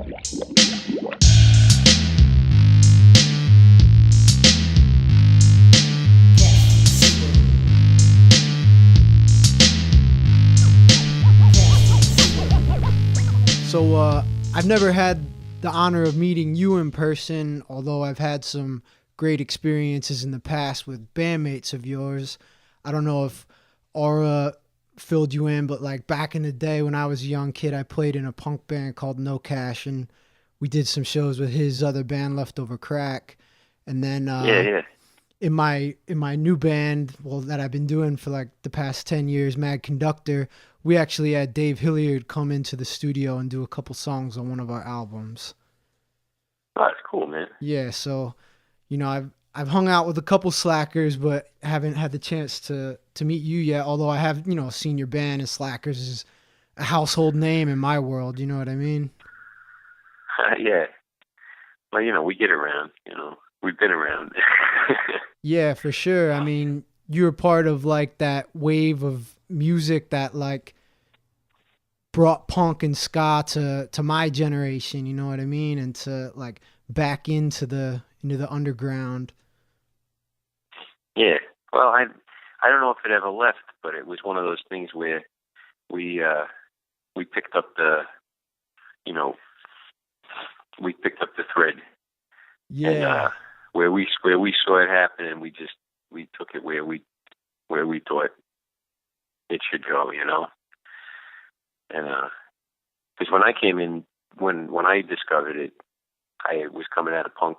So I've never had the honor of meeting you in person, although I've had some great experiences in the past with bandmates of yours. I don't know if Aura filled you in, but like back in the day when I was a young kid, I played in a punk band called No Cash, and we did some shows with his other band, Leftover Crack. And then Yeah. in my new band, well, that I've been doing for like the past 10 years, Mad Conductor, we actually had Dave Hilliard come into the studio and do a couple songs on one of our albums. Oh, that's cool, man. Yeah, so I've hung out with a couple slackers, but haven't had the chance to meet you yet. Although I have, seen your band, and Slackers is a household name in my world. You know what I mean? Yeah. Well, we get around. We've been around. Yeah, for sure. I mean, you're part of like that wave of music that like brought punk and ska to my generation. You know what I mean? And to like back into the underground. Yeah. Well, I don't know if it ever left, but it was one of those things where we picked up you know the thread, and Yeah. where we saw it happen, and we took it where we thought it should go, and because when I came in, when I discovered it, I was coming out of punk,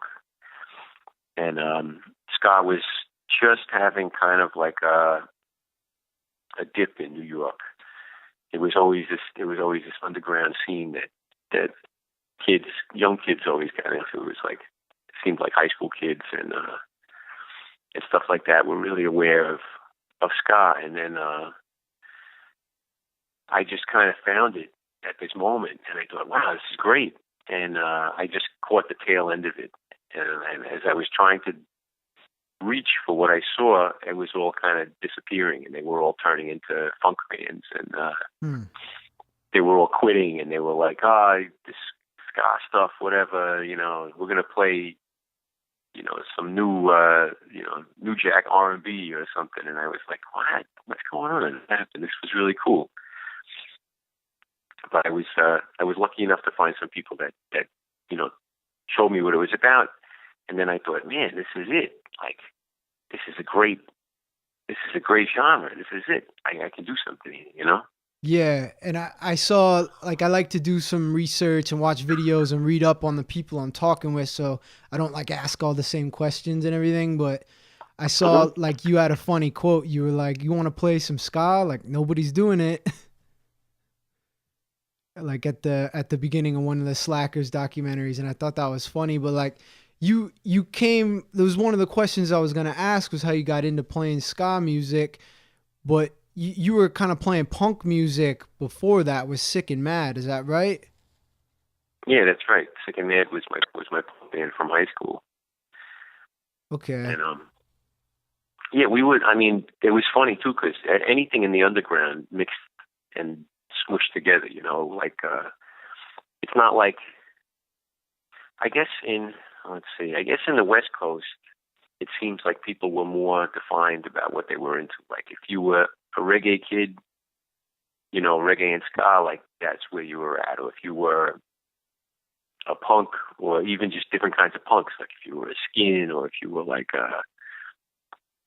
and ska was just having kind of like a dip in New York. It was always this underground scene that young kids always got into. It was like, it seemed like high school kids and stuff like that were really aware of ska. And then I just kind of found it at this moment, and I thought, wow, this is great. And I just caught the tail end of it. And as I was trying to reach for what I saw, it was all kind of disappearing, and they were all turning into funk bands, and they were all quitting, and they were like, this ska stuff, whatever, we're going to play, some new Jack R&B or something. And I was like, what's going on? And this was really cool. But I was lucky enough to find some people that showed me what it was about. And then I thought, man, this is it. Like, this is a great genre. This is it. I can do something, Yeah, and I saw, like, I like to do some research and watch videos and read up on the people I'm talking with, so I don't like ask all the same questions and everything. But I saw like you had a funny quote. You were like, "You want to play some ska? Like nobody's doing it." Like at the beginning of one of the Slackers documentaries, and I thought that was funny. But like you came, there was one of the questions I was gonna ask was how you got into playing ska music, but you were kind of playing punk music before that with Sick and Mad. Is that right? Yeah, that's right. Sick and Mad was my punk band from high school. Okay. And yeah, we would. I mean, it was funny too because anything in the underground mixed and smushed together. Like it's not like, I guess in the West Coast, it seems like people were more defined about what they were into. Like if you were a reggae kid, reggae and ska, like that's where you were at. Or if you were a punk, or even just different kinds of punks, like if you were a skin, or if you were like a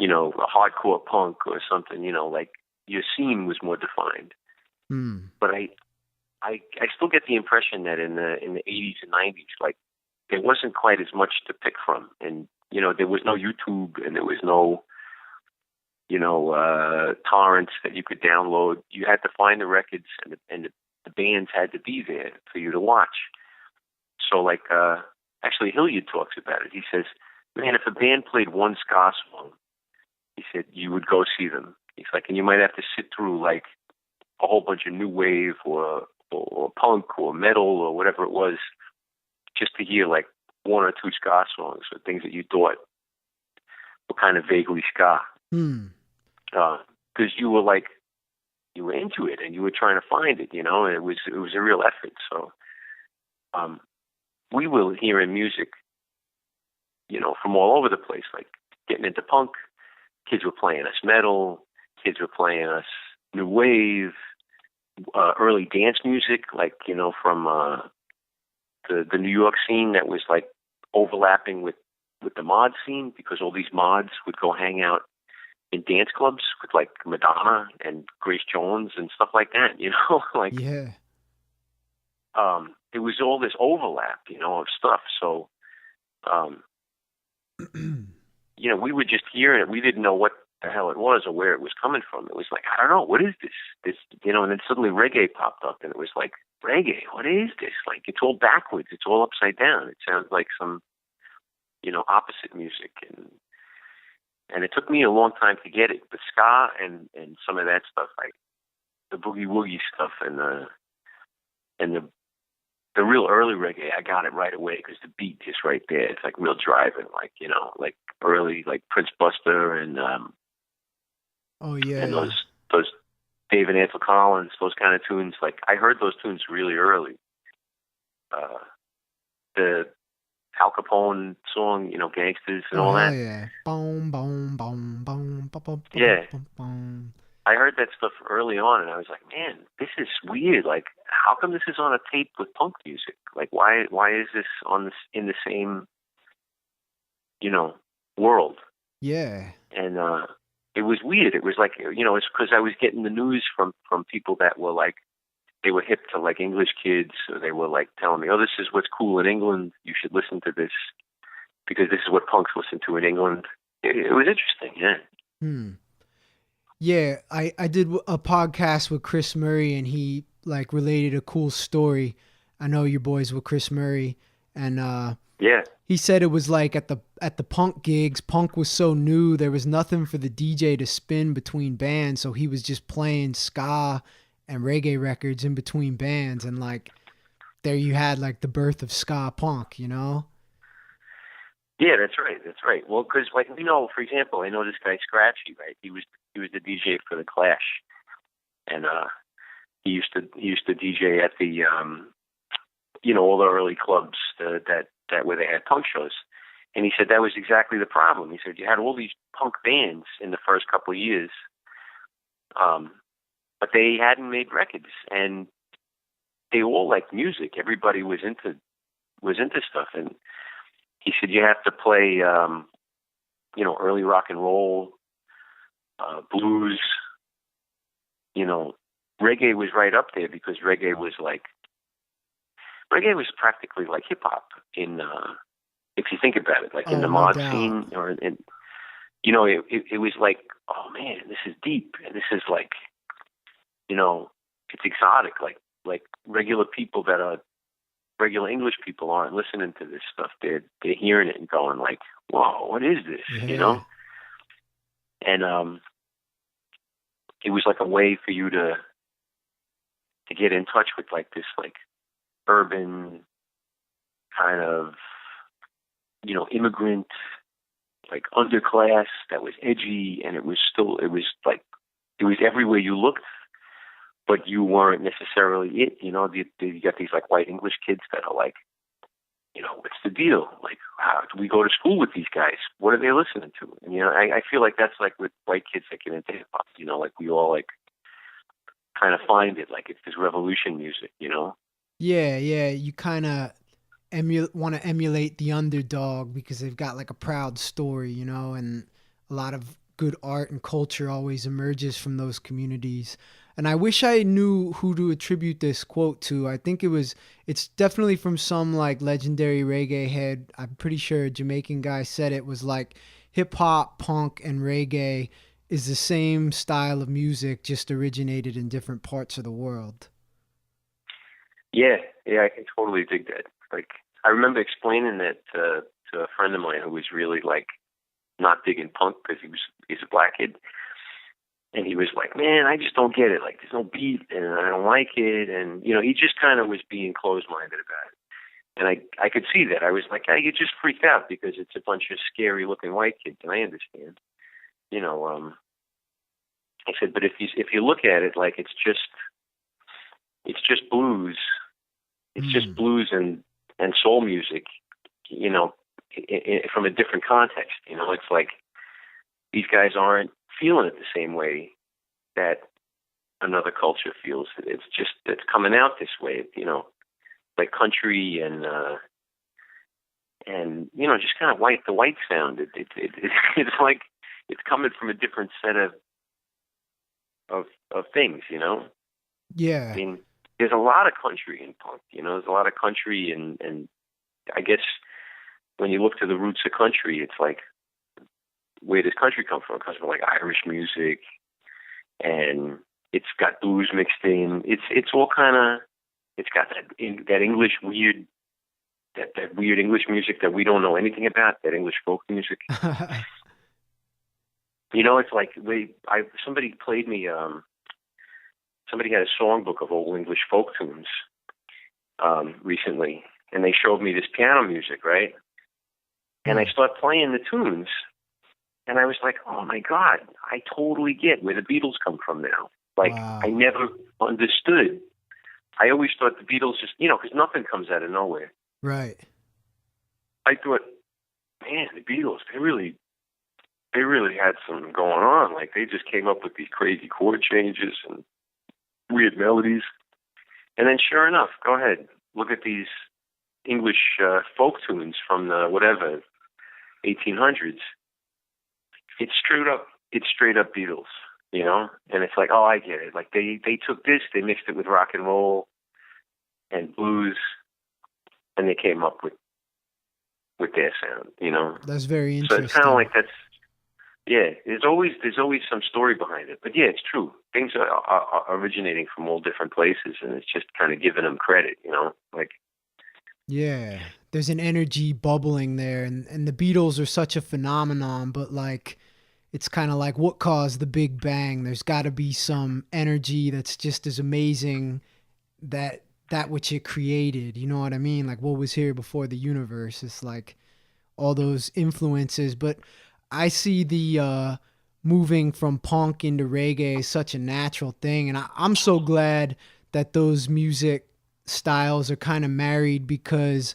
hardcore punk or something, like your scene was more defined. But I still get the impression that in the 80s and 90s, like there wasn't quite as much to pick from, and there was no YouTube, and there was no torrents that you could download. You had to find the records, and the bands had to be there for you to watch. So like actually Hilliard talks about it. He says, man, if a band played one ska song, he said, you would go see them. He's like, and you might have to sit through like a whole bunch of new wave or punk or metal or whatever it was, just to hear like one or two ska songs or things that you thought were kind of vaguely ska. Because you were into it and you were trying to find it, and it was a real effort. So we were hearing music, from all over the place, like getting into punk. Kids were playing us metal. Kids were playing us new wave, early dance music, like, from the New York scene that was like overlapping with the mod scene, because all these mods would go hang out in dance clubs with like Madonna and Grace Jones and stuff like that, like, Yeah. it was all this overlap, of stuff. So, we were just hearing it. We didn't know what the hell it was or where it was coming from. It was like, I don't know, what is this, and then suddenly reggae popped up, and it was like, reggae, what is this? Like, it's all backwards. It's all upside down. It sounds like some, opposite music. And it took me a long time to get it. But ska and some of that stuff, like the boogie woogie stuff and the real early reggae, I got it right away because the beat is right there. It's like real driving, like, like early, like Prince Buster and Oh yeah. and those Dave and Ansel Collins, those kind of tunes. Like, I heard those tunes really early. The Al Capone song, Gangsters and all that. Yeah. Boom, boom, boom, boom, boom, boom, Yeah. boom, boom. I heard that stuff early on, and I was like, man, this is weird. Like, how come this is on a tape with punk music? Like, why is this in the same, world? Yeah. And it was weird. It was like, it's because I was getting the news from people that were like, they were hip to like English kids, so they were like telling me, oh, this is what's cool in England. You should listen to this because this is what punks listen to in England. It was interesting, yeah. Yeah, I did a podcast with Chris Murray, and he like related a cool story. I know your boys with Chris Murray, and yeah, he said it was like at the punk gigs, punk was so new, there was nothing for the DJ to spin between bands, so he was just playing ska and reggae records in between bands, and like there you had like the birth of ska punk, Yeah, that's right. That's right. Well, because like for example, I know this guy Scratchy, right? He was the DJ for the Clash, and he used to DJ at the all the early clubs that where they had punk shows, and he said that was exactly the problem. He said you had all these punk bands in the first couple of years, but they hadn't made records, and they all liked music. Everybody was into stuff, and he said you have to play, early rock and roll, blues. Reggae was right up there because reggae was practically like hip hop in, if you think about it, like in the mod scene, or in, it was like, oh man, this is deep, and this is like, it's exotic, like regular people that are regular English people aren't listening to this stuff. They're hearing it and going like, whoa, what is this? Yeah. And it was like a way for you to get in touch with like this like urban kind of immigrant like underclass that was edgy, and it was everywhere you looked, but you weren't necessarily it. You got these like white English kids that are like, what's the deal? Like, how do we go to school with these guys? What are they listening to? And, I feel like that's like with white kids that get into hip hop, like we all like kind of find it, like it's this revolution music, Yeah, you kind of want to emulate the underdog because they've got like a proud story, and a lot of good art and culture always emerges from those communities. And I wish I knew who to attribute this quote to. I think it's definitely from some like legendary reggae head. I'm pretty sure a Jamaican guy said it was like hip hop, punk, and reggae is the same style of music, just originated in different parts of the world. Yeah, I can totally dig that. Like, I remember explaining that to a friend of mine who was really like not digging punk because he's a black kid. And he was like, man, I just don't get it. Like, there's no beat, and I don't like it. And, he just kind of was being closed-minded about it. And I could see that. I was like, hey, you just freaked out because it's a bunch of scary-looking white kids, and I understand. I said, but if you look at it, like, it's just blues. It's just blues and and soul music, you know, from a different context. You know, it's like these guys aren't feeling it the same way that another culture feels it. It's coming out this way, you know, like country and you know, just kind of the white sound. It's like it's coming from a different set of things, you know. I Yeah. mean, there's a lot of country in punk, you know. There's a lot of country, and I guess when you look to the roots of country, it's like, where does country come from? It comes from like Irish music, and it's got blues mixed in. It's all kind of, it's got that English weird, that weird English music that we don't know anything about, that English folk music. You know, it's like somebody played me, somebody had a songbook of old English folk tunes recently, and they showed me this piano music, right? And I started playing the tunes, and I was like, oh my God, I totally get where the Beatles come from now. Like, Wow. I never understood. I always thought the Beatles just, you know, because nothing comes out of nowhere. Right. I thought, man, the Beatles, they really had something going on. Like, they just came up with these crazy chord changes and weird melodies. And then sure enough, go ahead, look at these English folk tunes from the whatever 1800s. It's straight up Beatles, you know. And it's like, oh, I get it. Like they took this, they mixed it with rock and roll and blues, and they came up with their sound, you know. That's very So interesting. it's kind of like that's, yeah. There's always some story behind it, but yeah, it's true. Things are originating from all different places, and it's just kind of giving them credit, you know, like. Yeah, there's an energy bubbling there, and the Beatles are such a phenomenon, but like it's kind of like what caused the Big Bang. There's got to be some energy that's just as amazing that which it created. You know what I mean? Like what was here before the universe. It's like all those influences, but I see the moving from punk into reggae is such a natural thing, and I'm so glad that those music styles are kind of married because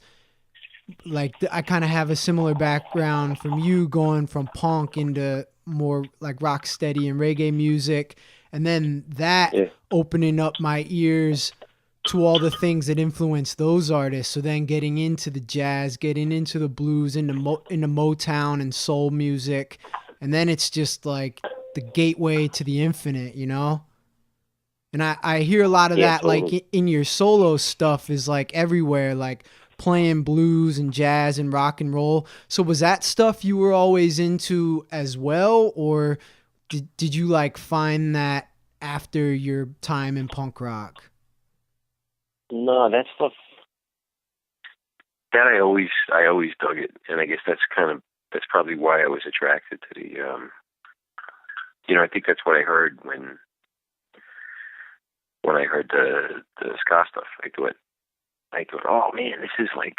like I kind of have a similar background from you going from punk into more like rock steady and reggae music, and then that Yeah. opening up my ears to all the things that influence those artists. So then getting into the jazz, getting into the blues, into Motown and soul music, and then it's just like the gateway to the infinite, you know? And I hear a lot of Yeah, that like totally. in your solo stuff is like everywhere, like playing blues and jazz and rock and roll. So was that stuff you were always into as well, or did you like find that after your time in punk rock? No, that stuff, that I always dug it, and I guess that's probably why I was attracted to the you know, I think that's what I heard when I heard the ska stuff. I thought, oh man, this is like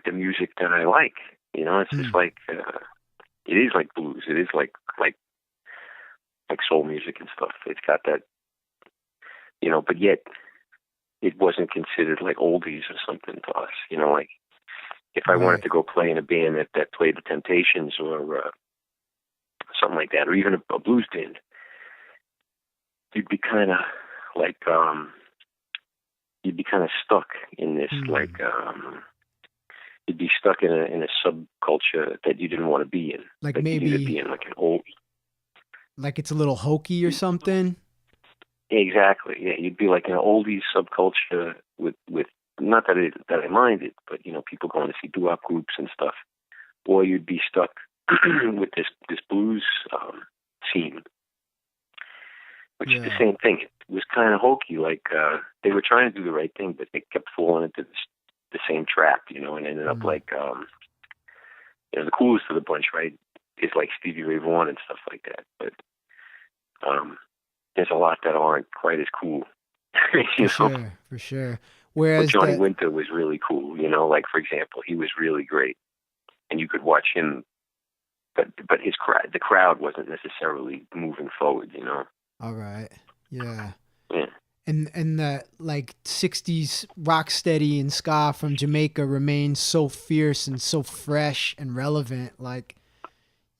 the music that I like. You know, it's just like it is like blues. It is like soul music and stuff. It's got that, you know, but yet it wasn't considered like oldies or something to us. You know, like if I wanted to go play in a band that played the Temptations or something like that, or even a blues band, you'd be kind of like you'd be kind of stuck in this like you'd be stuck in a subculture that you didn't want to be in. Like Like you needed to maybe be in like an old. like it's a little hokey or something. Exactly. Yeah, you'd be like an oldies subculture with not that I minded, but you know, people going to see doo-wop groups and stuff, or you'd be stuck with this blues scene, which is the same thing. It was kind of hokey. Like they were trying to do the right thing, but they kept falling into the same trap, you know, and ended up like you know, the coolest of the bunch, right, is like Stevie Ray Vaughan and stuff like that, but there's a lot that aren't quite as cool. You know? For sure. But Whereas Johnny that, Winter was really cool, you know, like for example, he was really great. And you could watch him, but the crowd wasn't necessarily moving forward, you know. all right, yeah. Yeah. and the like 60s rock steady and ska from Jamaica remains so fierce and so fresh and relevant. Like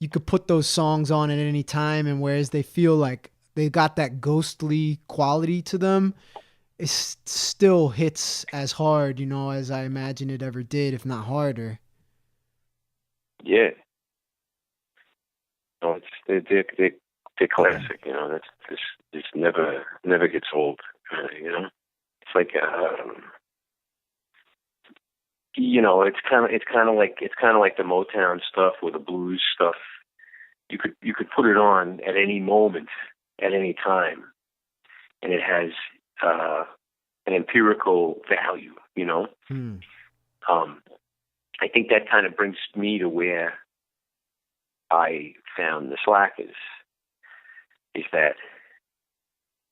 you could put those songs on at any time, and whereas they feel like they got that ghostly quality to them, it still hits as hard, as I imagine it ever did, if not harder. Yeah. No, they're classic. That's this never gets old. It's like it's kind of like the Motown stuff or the blues stuff. You could put it on at any moment, at any time, and it has an empirical value. Hmm. I think that kind of brings me to where I found the Slackers, is that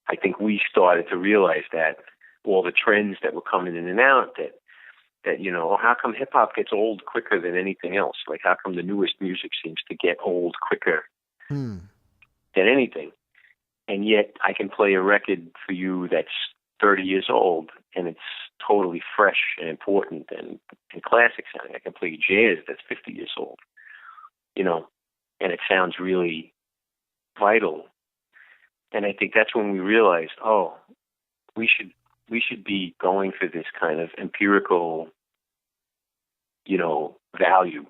I think we started to realize that all the trends that were coming in and out, that how come hip hop gets old quicker than anything else? Like, how come the newest music seems to get old quicker Hmm. than anything? And yet I can play a record for you that's 30 years old and it's totally fresh and important and classic sounding. I can play jazz that's 50 years old, and it sounds really vital. And I think that's when we realized, oh, we should be going for this kind of empirical, value,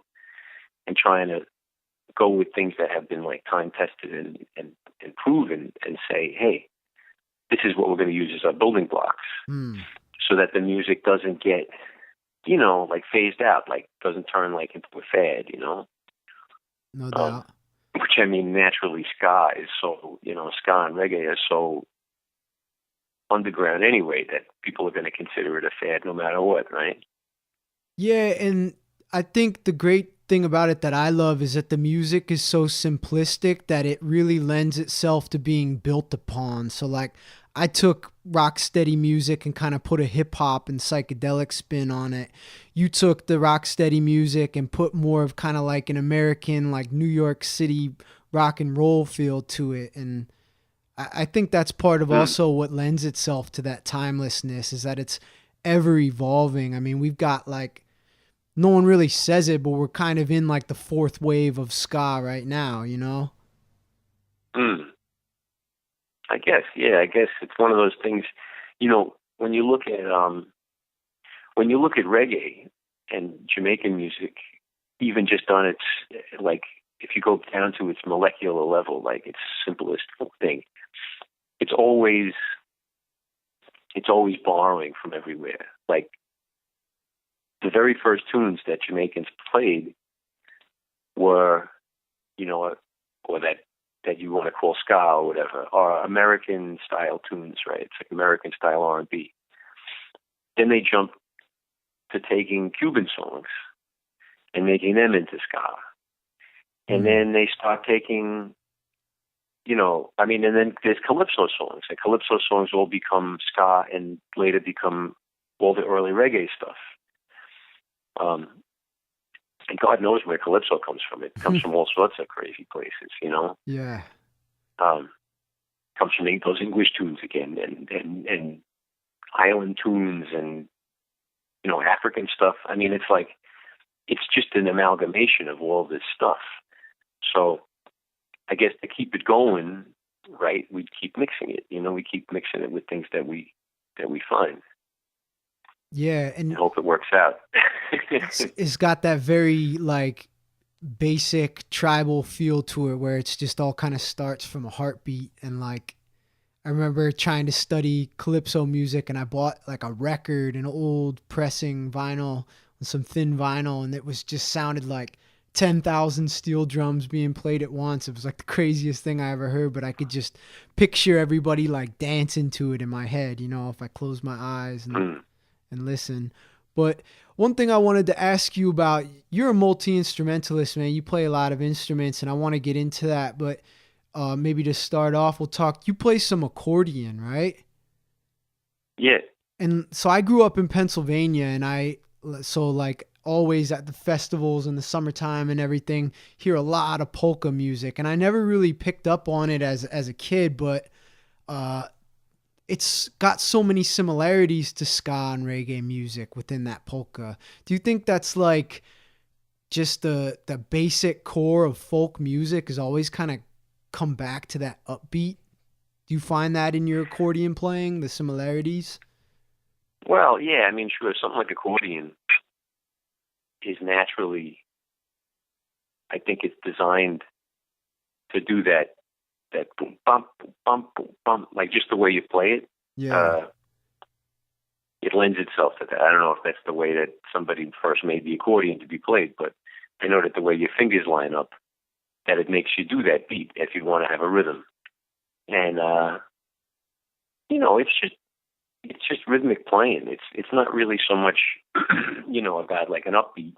and trying to go with things that have been like time tested and proven, and say, hey, this is what we're going to use as our building blocks, Hmm. so that the music doesn't get, like phased out, like doesn't turn like into a fad, No um, doubt. which I mean, naturally ska is so, ska and reggae are so underground anyway that people are going to consider it a fad no matter what, right? Yeah, and I think the great thing about it that I love is that the music is so simplistic that it really lends itself to being built upon. So like I took rock steady music and kind of put a hip hop and psychedelic spin on it. You took the rock steady music and put more of kind of like an American, like New York City rock and roll feel to it. And I think that's part of Mm. also what lends itself to that timelessness, is that it's ever evolving. I mean, we've got like, no one really says it, but we're kind of in like the fourth wave of ska right now? Mm. I guess, yeah. I guess it's one of those things. When you look at reggae and Jamaican music, even just on its, like, if you go down to its molecular level, like its simplest thing, it's always borrowing from everywhere. Like the very first tunes that Jamaicans played were, or that you want to call ska or whatever, are American style tunes, right? It's like American style R&B. Then they jump to taking Cuban songs and making them into ska. And then they start taking, and then there's calypso songs. And calypso songs all become ska and later become all the early reggae stuff. And God knows where calypso comes from. It comes from all sorts of crazy places, Yeah. Comes from those English tunes again, and island tunes, and African stuff. I mean, it's just an amalgamation of all this stuff. So I guess to keep it going, right, we keep mixing it. We keep mixing it with things that we find. Yeah, and hope it works out. it's got that very like basic tribal feel to it, where it's just all kind of starts from a heartbeat. And like I remember trying to study calypso music, and I bought like a record, an old pressing vinyl, some thin vinyl, and it was just sounded like 10,000 steel drums being played at once. It was like the craziest thing I ever heard, but I could just picture everybody like dancing to it in my head, if I close my eyes and listen. But one thing I wanted to ask you about, you're a multi-instrumentalist, man. You play a lot of instruments, and I want to get into that. But maybe to start off, we'll talk. You play some accordion, right? Yeah. And so I grew up in Pennsylvania, and so like always at the festivals in the summertime and everything, hear a lot of polka music. And I never really picked up on it as a kid, but it's got so many similarities to ska and reggae music within that polka. Do you think that's like just the basic core of folk music is always kind of come back to that upbeat? Do you find that in your accordion playing, the similarities? Well, yeah, I mean, sure, something like accordion is naturally, I think it's designed to do that boom bump boom bump boom bump, like just the way you play it. Yeah. It lends itself to that. I don't know if that's the way that somebody first made the accordion to be played, but I know that the way your fingers line up, that it makes you do that beat if you want to have a rhythm. And it's just rhythmic playing. It's not really so much about like an upbeat.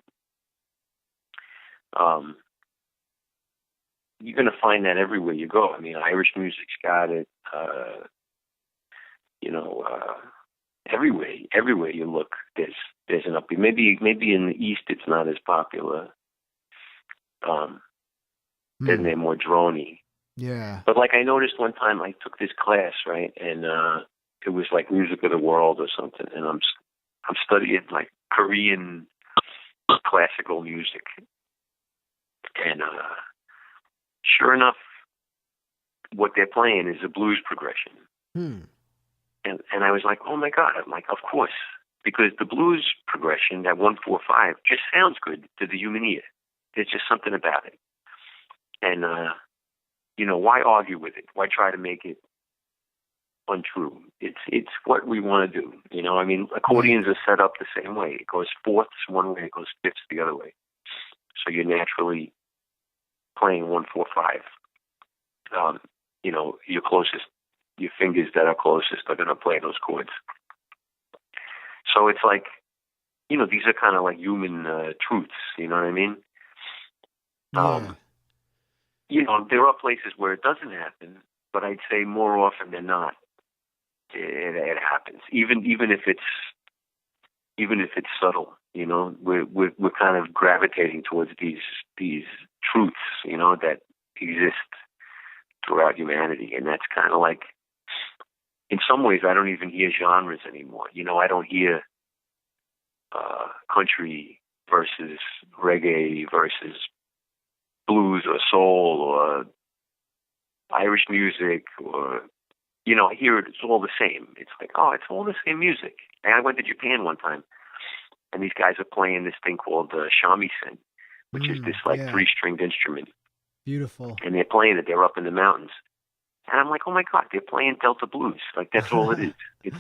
You're going to find that everywhere you go. I mean, Irish music's got it. Everywhere you look, there's an upbeat. Maybe in the East it's not as popular. Then they're more droney. Yeah. But like I noticed one time, I took this class, right, and it was like Music of the World or something, and I'm studying like Korean classical music, and sure enough, what they're playing is a blues progression. And I was like, oh my God, I'm like, of course, because the blues progression, that 1-4-5, just sounds good to the human ear. There's just something about it. And, why argue with it? Why try to make it untrue? It's what we want to do. I mean, accordions are set up the same way. It goes fourths one way, it goes fifths the other way. So you're naturally playing 1-4-5. Your fingers that are closest are going to play those chords. So it's like, these are kind of like human truths. You know what I mean? Yeah. There are places where it doesn't happen, but I'd say more often than not, it happens. Even if it's subtle, we're kind of gravitating towards these truths, that exist throughout humanity, and that's kind of like, in some ways, I don't even hear genres anymore. I don't hear country versus reggae versus blues or soul or Irish music, or I hear it's all the same. It's like, oh, it's all the same music. And I went to Japan one time, and these guys are playing this thing called shamisen, which is this like 3-stringed instrument. Beautiful. And they're playing it. They're up in the mountains, and I'm like, oh my God, they're playing Delta blues. Like that's all it is. It's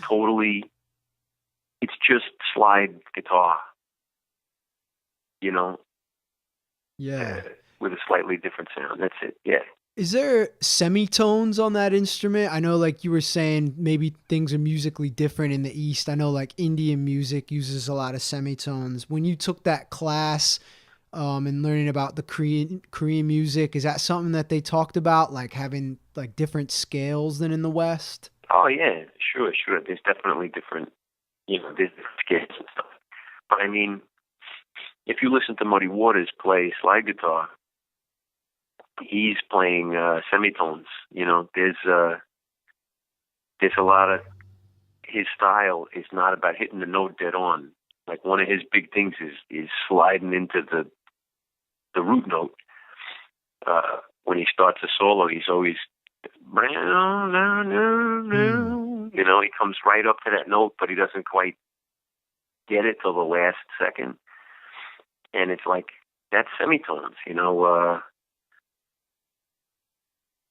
just slide guitar, Yeah. with a slightly different sound. That's it. Yeah. Is there semitones on that instrument? I know, like you were saying, maybe things are musically different in the East. I know, like Indian music uses a lot of semitones. When you took that class, and learning about the Korean music, is that something that they talked about, like having like different scales than in the West? Oh yeah, sure. There's definitely different, there's different scales and stuff. But I mean, if you listen to Muddy Waters play slide guitar, he's playing semitones. There's a lot of his style is not about hitting the note dead on. Like one of his big things is sliding into the root note. When he starts a solo, he's always, he comes right up to that note, but he doesn't quite get it till the last second. And it's like, that's semitones,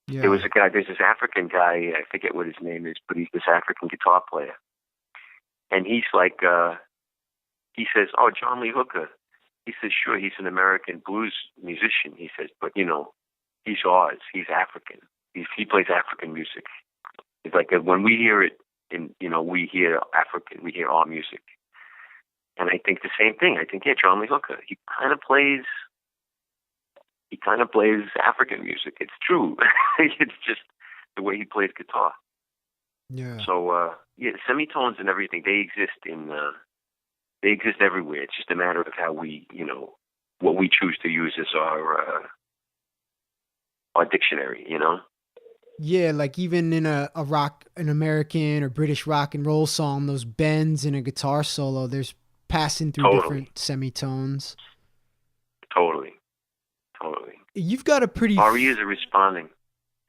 There's this African guy, I forget what his name is, but he's this African guitar player. And he's like, he says, oh, John Lee Hooker. He says, sure, he's an American blues musician. He says, but, he's ours. He's African. He plays African music. It's like when we hear it, we hear African, we hear our music. And I think the same thing. I think, yeah, John Lee Hooker, he kind of plays African music. It's true. It's just the way he plays guitar. Yeah. So, semitones and everything, they exist they exist everywhere. It's just a matter of how we, what we choose to use as our dictionary, Yeah, like even in a rock, an American or British rock and roll song, those bends in a guitar solo, there's passing through Totally, different semitones. totally, totally. You've got a pretty, Our ears are responding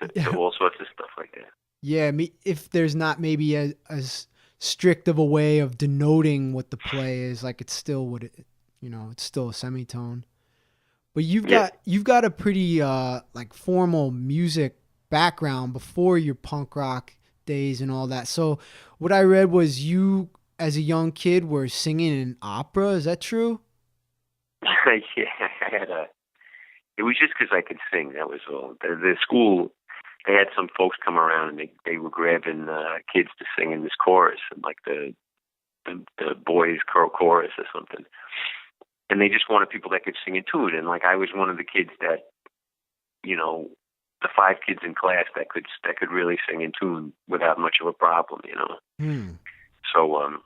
to all sorts of stuff like that. yeah. If there's not maybe as strict of a way of denoting what the play is, like it's still what it, it's still a semitone. But Yeah. you've got a pretty like formal music background before your punk rock days and all that. So what I read was you as a young kid were singing in opera. Is that true? Yeah, I had a. It was just because I could sing. That was all. The school, they had some folks come around and they were grabbing kids to sing in this chorus, and like the boys' chorus or something. And they just wanted people that could sing in tune. And like I was one of the kids that, you know, the five kids in class that could really sing in tune without much of a problem, you know. Hmm. So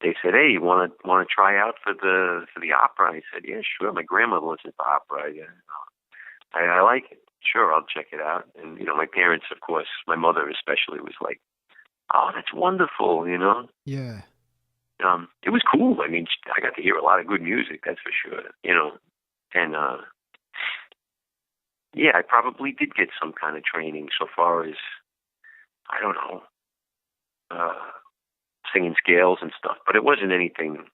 they said, "Hey, you want to try out for the opera?" I said, "Yeah, sure." My grandmother listens to opera. Yeah, I like it. Sure, I'll check it out. And my parents, of course, my mother especially, was like, "Oh, that's wonderful," you know. Yeah. It was cool. I mean, I got to hear a lot of good music, that's for sure. And yeah, I probably did get some kind of training so far as I don't know, uh, singing scales and stuff, but it wasn't anything.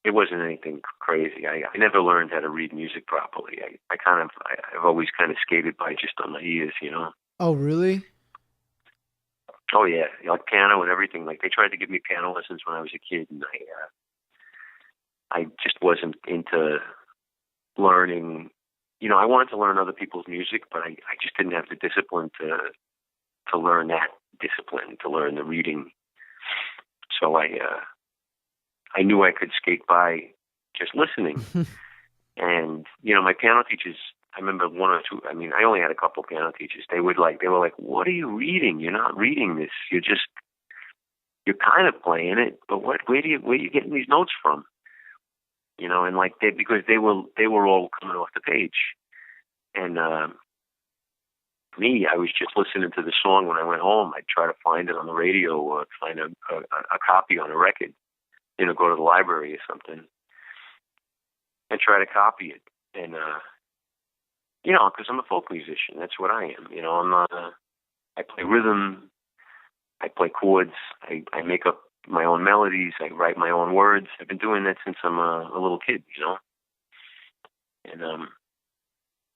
It wasn't anything crazy. I never learned how to read music properly. I've always kind of skated by just on my ears, you know. Oh, really? Oh yeah, like piano and everything. Like they tried to give me piano lessons when I was a kid, and I just wasn't into learning. I wanted to learn other people's music, but I just didn't have the discipline to learn that discipline, to learn the reading. So I knew I could skate by just listening. And my piano teachers, I remember one or two. I mean, I only had a couple piano teachers. They were like, "What are you reading? You're not reading this. You're kind of playing it, but where are you getting these notes from?" And like because they were all coming off the page, and me, I was just listening to the song when I went home. I'd try to find it on the radio or find a copy on a record. Go to the library or something and try to copy it. And because I'm a folk musician, that's what I am. I play rhythm, I play chords, I make up my own melodies, I write my own words. I've been doing that since I'm a little kid, and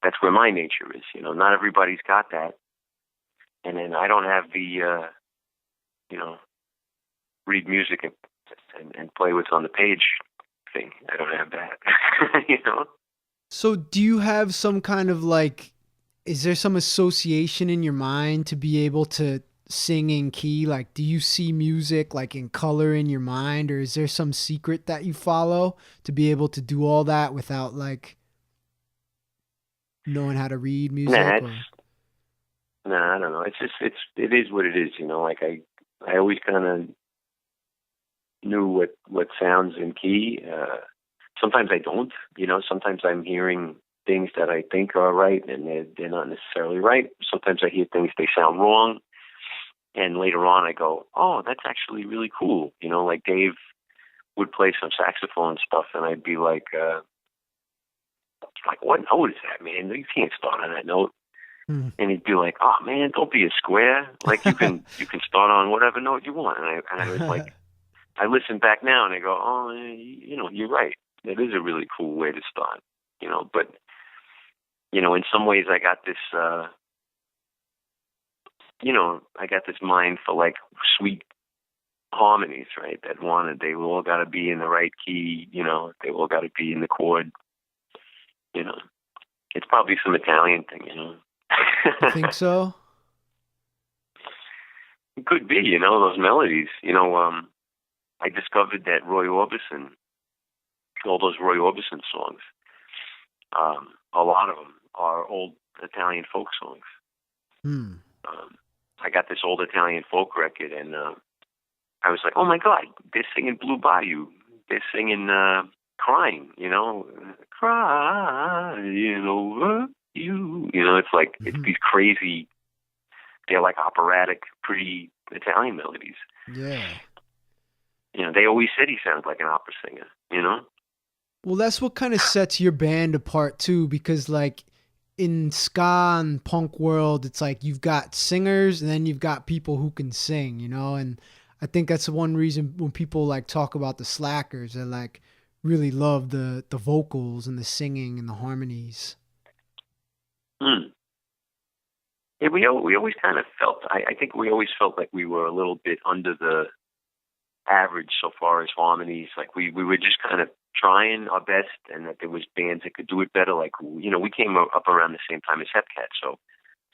that's where my nature is. Not everybody's got that, and then I don't have the read music and play what's on the page thing. I don't have that. So do you have some kind of like, is there some association in your mind to be able to sing in key? Like, do you see music like in color in your mind, or is there some secret that you follow to be able to do all that without like knowing how to read Nah, music? it's Or nah, I don't know. It is what it is. Like I always kind of knew what sounds in key. Sometimes I don't. Sometimes I'm hearing things that I think are right, and they're not necessarily right. Sometimes I hear things they sound wrong, and later on I go, "Oh, that's actually really cool." Like Dave would play some saxophone stuff, and I'd be like, "What note is that, man? You can't start on that note." hmm. And he'd be like, "Oh man, don't be a square. Like you can start on whatever note you want." And I was like, I listen back now and I go, "Oh, you're right. It is a really cool way to start." But in some ways I got this I got this mind for like sweet harmonies, right? They all got to be in the right key, they all got to be in the chord, you know. It's probably some Italian thing. You think so? It could be, those melodies. I discovered that Roy Orbison, all those Roy Orbison songs, a lot of them are old Italian folk songs. Hmm. I got this old Italian folk record, and I was like, "Oh my God, they're singing Blue Bayou. They're singing Crying, crying over you." It's like it's Mhm. these crazy they're like operatic, pretty Italian melodies. Yeah. You know, they always said he sounds like an opera singer, you know? Well, that's what kind of sets your band apart too, because like in ska and punk world, it's like you've got singers and then you've got people who can sing, you know? And I think that's one reason when people like talk about the Slackers, they like really love the vocals and the singing and the harmonies. Hmm. Yeah, we always kind of felt, I think we always felt like we were a little bit under the average so far as harmonies. Like we were just kind of trying our best, and that there was bands that could do it better. Like, you know, we came up around the same time as Hepcat, so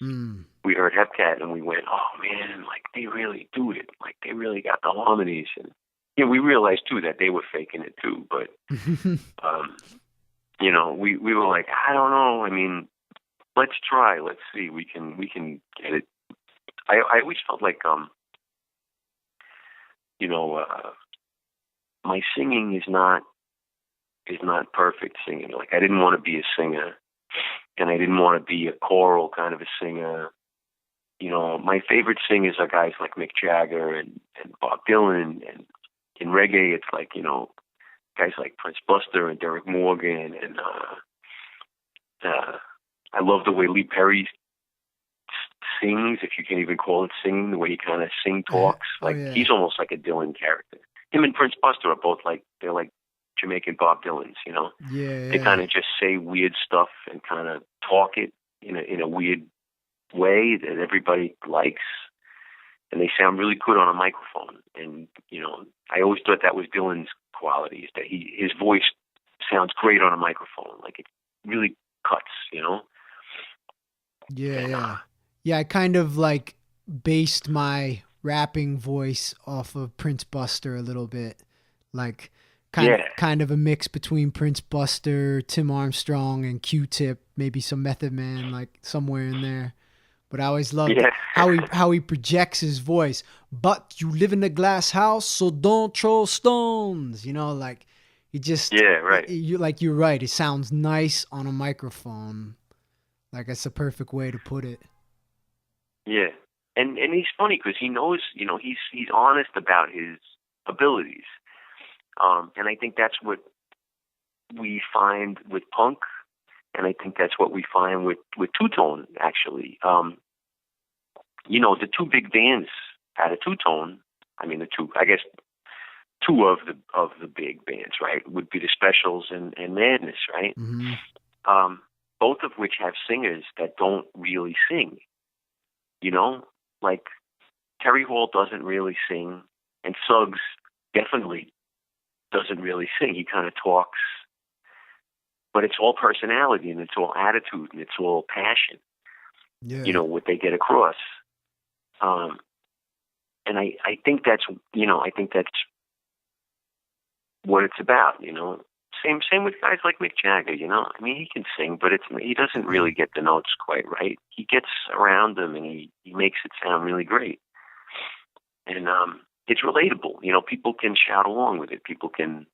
Mm. we heard Hepcat and we went, oh man, like they really do it. Like they really got the harmonies. And yeah, we realized too that they were faking it too. But um, you know, we were like, I don't know. I mean, let's try. Let's see. We can get it. I always felt like you know, my singing is not perfect singing. Like I didn't want to be a singer, and I didn't want to be a choral kind of a singer. You know, my favorite singers are guys like Mick Jagger and Bob Dylan, and in reggae it's like, you know, guys like Prince Buster and Derek Morgan, and I love the way Lee Perry sings, if you can even call it singing, the way he kind of sing talks. Oh Like yeah. he's almost like a Dylan character. Him and Prince Buster are both like, they're like Jamaican Bob Dylans, you know. Yeah, They kind yeah. of just say weird stuff and kind of talk it in a weird way that everybody likes, and they sound really good on a microphone. And you know, I always thought that was Dylan's qualities, that his voice sounds great on a microphone, like it really cuts, you know. Yeah, And yeah. Yeah, I kind of like based my rapping voice off of Prince Buster a little bit. Like yeah, kind of a mix between Prince Buster, Tim Armstrong and Q-Tip, maybe some Method Man like somewhere in there. But I always loved yeah, how he projects his voice. But you live in a glass house, so don't throw stones. You know, like he just yeah, right, you like you're right. It sounds nice on a microphone. Like that's the perfect way to put it. yeah. And he's funny because he knows, you know, he's honest about his abilities. And I think that's what we find with punk, and I think that's what we find with two tone actually. You know, the two big bands out of two tone. I mean, the two, I guess, two of the big bands, right, would be the Specials and Madness, right? Hmm. Both of which have singers that don't really sing. You know, like Terry Hall doesn't really sing, and Suggs definitely doesn't really sing. He kind of talks, but it's all personality and it's all attitude and it's all passion. You Yeah. know what they get across. Um, and I think that's, you know, I think that's what it's about. You know, same with guys like Mick Jagger. You know, I mean, he can sing, but he doesn't really get the notes quite right. He gets around them and he makes it sound really great. And it's relatable. You know, people can shout along with it. People dig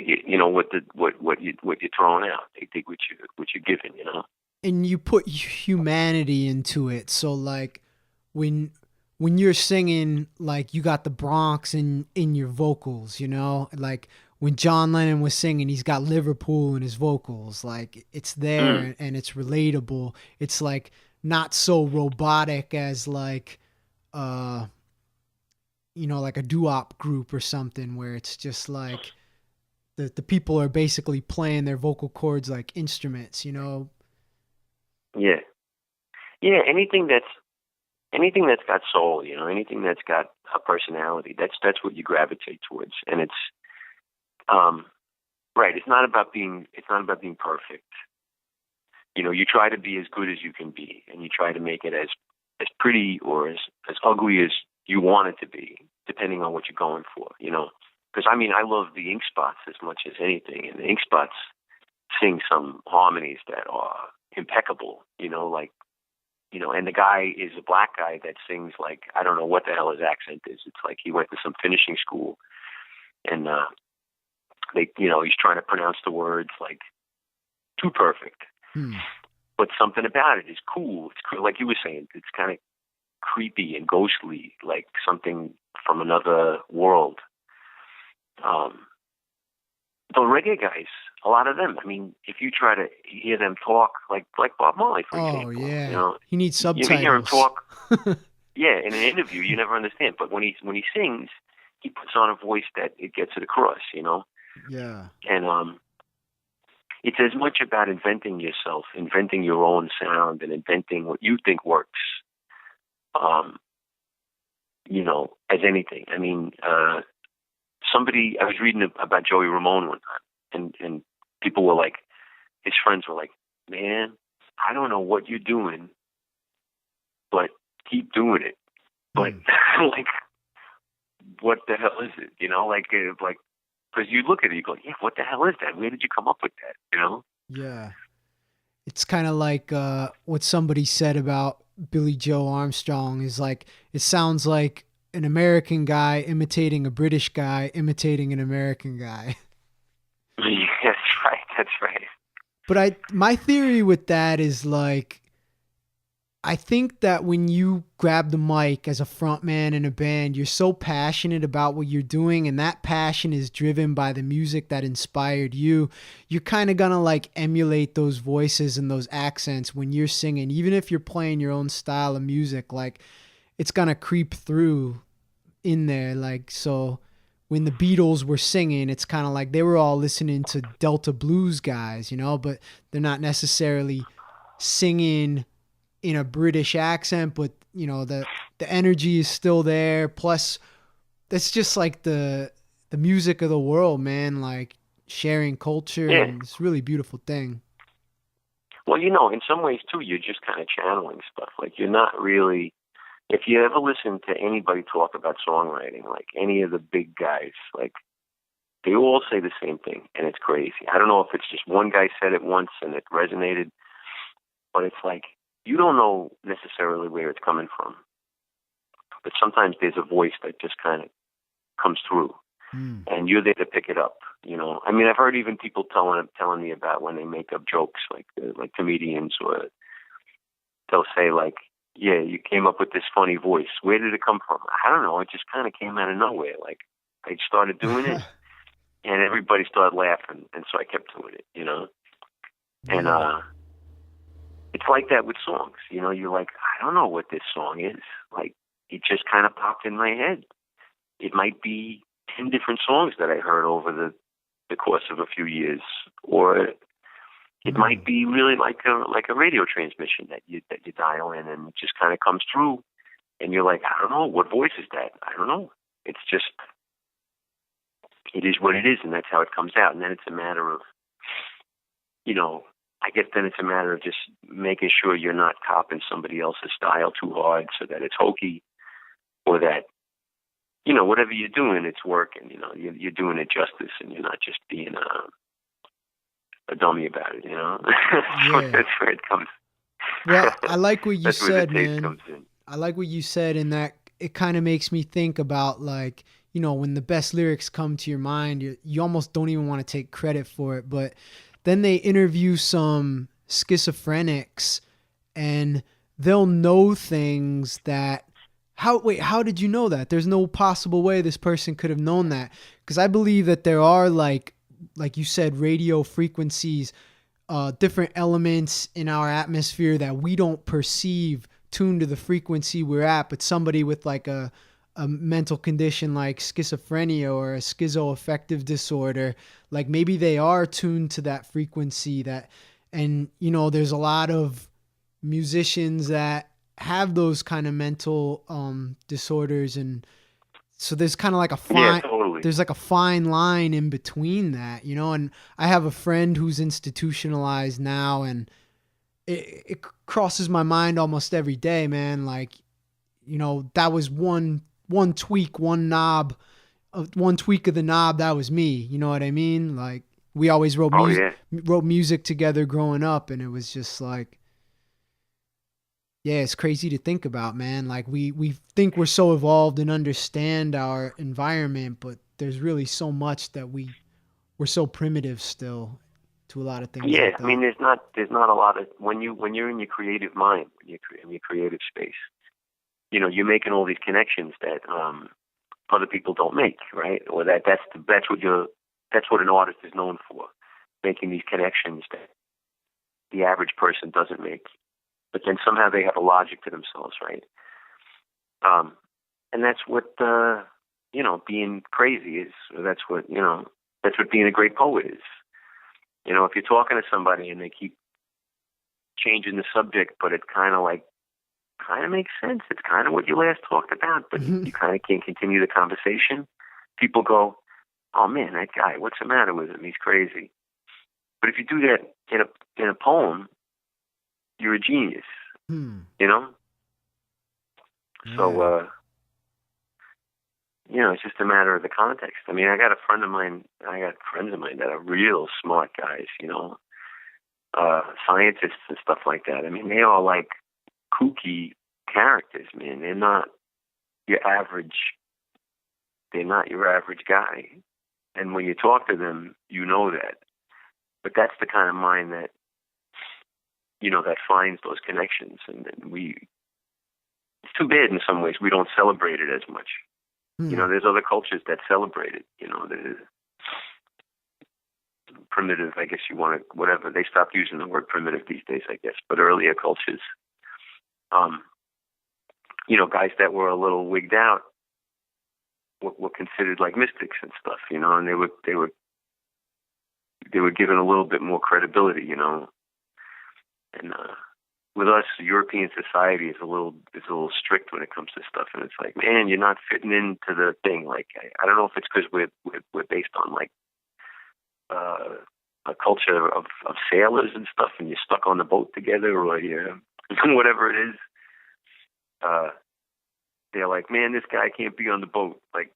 it. You know what you're throwing out. They dig what you're giving. You know. And you put humanity into it. So like when you're singing, like you got the Bronx in your vocals, you know? Like when John Lennon was singing, he's got Liverpool in his vocals. Like it's Mm. there and it's relatable. It's like not so robotic as like uh like a doo-wop group or something where it's just like the people are basically playing their vocal cords like instruments, you know? Yeah. Yeah. Anything that's got soul. You know, anything that's got a personality. That's what you gravitate towards. And it's right. It's not about being perfect. You know, you try to be as good as you can be, and you try to make it as pretty or as ugly as you want it to be, depending on what you're going for. You know, because I mean, I love the Ink Spots as much as anything, and the Ink Spots sing some harmonies that are impeccable. You know, like, you know, and the guy is a black guy that sings like, I don't know what the hell his accent is. It's like he went to some finishing school, and you know, he's trying to pronounce the words like too perfect. Hmm. but something about it is cool. It's cool, like you were saying. It's kind of creepy and ghostly, like something from another world. Um, the reggae guys, a lot of them. I mean, if you try to hear them talk, like Bob Marley, for Oh example, you yeah, know, he needs you hear him subtitles. talk. Yeah, in an interview, you never understand. But when he sings, he puts on a voice that it gets it across. You know, Yeah. and it's as much about inventing yourself, inventing your own sound, and inventing what you think works. Um, you know, as anything. I mean, I was reading about Joey Ramone one time, and people were like, his friends were like, "Man, I don't know what you're doing, but keep doing it." But Mm. like, what the hell is it? You know, like, because you look at it, you go, "Yeah, what the hell is that? Where did you come up with that?" You know? Yeah. It's kind of like what somebody said about Billy Joe Armstrong is like it sounds like an American guy imitating a British guy imitating an American guy. Yeah, that's right. That's right. But my theory with that is like I think that when you grab the mic as a frontman in a band, you're so passionate about what you're doing, and that passion is driven by the music that inspired you. You're kind of gonna like emulate those voices and those accents when you're singing, even if you're playing your own style of music. Like it's gonna creep through in there. Like so, when the Beatles were singing, it's kind of like they were all listening to Delta blues guys, but they're not necessarily singing in a British accent, but the energy is still there. Plus, that's just like the music of the world, man. Like sharing culture, Yeah. and it's a really beautiful thing. Well, you know, in some ways too, you're just kind of channeling stuff. Like you're not really. If you ever listen to anybody talk about songwriting, like any of the big guys, like they all say the same thing, and it's crazy. I don't know if it's just one guy said it once and it resonated, but it's like you don't know necessarily where it's coming from, but sometimes there's a voice that just kind of comes through, Mm. and you're there to pick it up. You know, I mean, I've heard even people telling me about when they make up jokes, like comedians, or they'll say like, "Yeah, you came up with this funny voice. Where did it come from?" I don't know. It just kind of came out of nowhere. Like I started doing it, and everybody started laughing, and so I kept doing it. You know, and Yeah. it's like that with songs. You know, you're like, I don't know what this song is. Like, it just kind of popped in my head. It might be 10 different songs that I heard over the course of a few years, or it might be really like a radio transmission that you dial in, and it just kind of comes through, and you're like, I don't know, what voice is that? I don't know. It's just, it is what it is, and that's how it comes out. And then it's a matter of, you know, I guess then it's a matter of just making sure you're not copying somebody else's style too hard so that it's hokey, or that, you know, whatever you're doing, it's working. You know, you're doing it justice, and you're not just being a dummy about it. You know, so Yeah. that's where it comes. Well, I like what you That's where the said, taste man. comes in. I like what you said, in that it kind of makes me think about like, when the best lyrics come to your mind, you almost don't even want to take credit for it. But then they interview some schizophrenics and they'll know things that, how did you know that? There's no possible way this person could have known that. Because I believe that there are like you said, radio frequencies, different elements in our atmosphere that we don't perceive tuned to the frequency we're at, but somebody with like a mental condition like schizophrenia or a schizoaffective disorder, like maybe they are tuned to that frequency and there's a lot of musicians that have those kind of mental disorders, and so there's kind of like Yeah, totally. there's like a fine line in between that, and I have a friend who's institutionalized now, and it crosses my mind almost every day, man. Like, that was one tweak, one tweak of the knob. That was me. You know what I mean? Like we always Oh yeah. wrote music together growing up, and it was just like, yeah, it's crazy to think about, man. Like we think we're so evolved and understand our environment, but there's really so much that we're so primitive still to a lot of things Yeah, like I mean, that. there's not a lot of when you're in your creative mind, when you're in your creative space, you're making all these connections that other people don't make, right? Or that's what an artist is known for, making these connections that the average person doesn't make. But then somehow they have a logic to themselves, right? And that's what being crazy is. Or that's what being a great poet is. If you're talking to somebody and they keep changing the subject, but it kind of makes sense. It's kind of what you last talked about, but you kind of can't continue the conversation. People go, "Oh man, that guy, what's the matter with him? He's crazy." But if you do that in a poem, you're a genius. Hmm. You know. Yeah. So it's just a matter of the context. I mean, I got friends of mine that are real smart guys. Scientists and stuff like that. I mean, they are like kooky characters, man. They're not your average. They're not your average guy. And when you talk to them, you know that. But that's the kind of mind that that finds those connections. And it's too bad in some ways we don't celebrate it as much. There's other cultures that celebrate it. The primitive, I guess you want to, whatever. They stopped using the word primitive these days, I guess. But earlier cultures, guys that were a little wigged out were considered like mystics and stuff, and they were given a little bit more credibility, and with us, European society is a little strict when it comes to stuff, and it's like, man, you're not fitting into the thing. Like, I don't know if it's because we're based on like a culture of sailors and stuff, and you're stuck on the boat together, or whatever it is. They're like, man, this guy can't be on the boat. Like,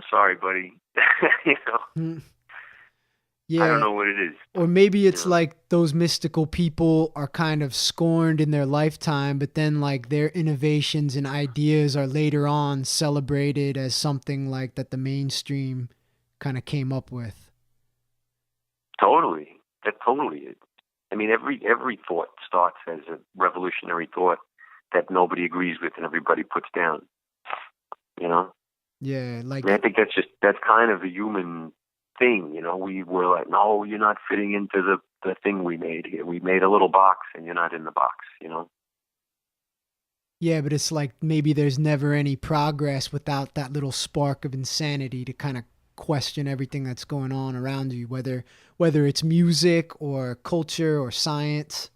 sorry, buddy. Yeah. I don't know what it is. Or maybe it's like those mystical people are kind of scorned in their lifetime, but then like their innovations and ideas are later on celebrated as something like that the mainstream kind of came up with. Totally. That's totally it. I mean, every thought starts as a revolutionary thought that nobody agrees with and everybody puts down. Yeah, like I think that's kind of a human thing. We were like, no, you're not fitting into the thing we made here. We made a little box and you're not in the box, Yeah, but it's like maybe there's never any progress without that little spark of insanity to kind of question everything that's going on around you, whether it's music or culture or science.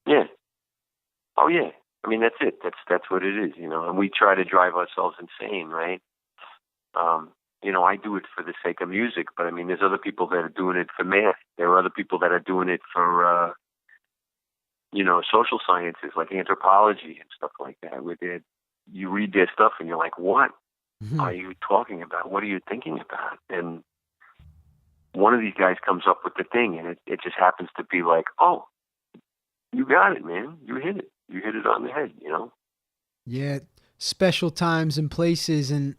Yeah. Oh yeah. I mean, that's it. That's what it is, and we try to drive ourselves insane, right? I do it for the sake of music, but I mean, there's other people that are doing it for math. There are other people that are doing it for, social sciences like anthropology and stuff like that. You read their stuff and you're like, what are you talking about? What are you thinking about? And one of these guys comes up with the thing, and it just happens to be like, oh, you got it, man. You hit it. You hit it on the head, Yeah, special times and places, and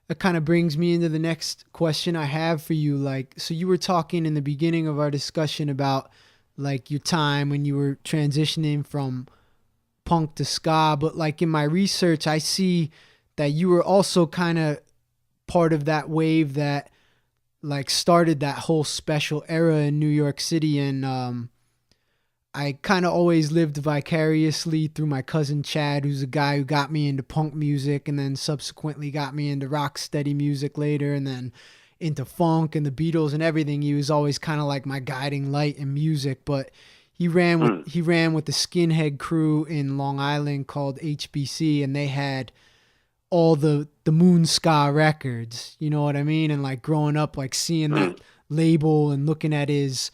it kind of brings me into the next question I have for you. Like, so you were talking in the beginning of our discussion about like your time when you were transitioning from punk to ska, but like in my research, I see that you were also kind of part of that wave that like started that whole special era in New York City. And I kind of always lived vicariously through my cousin Chad, who's a guy who got me into punk music and then subsequently got me into rock steady music later, and then into funk and the Beatles and everything. He was always kind of like my guiding light in music, but he ran with the skinhead crew in Long Island called HBC, and they had all the moon ska records, you know what I mean? And like growing up, like seeing that label and looking at his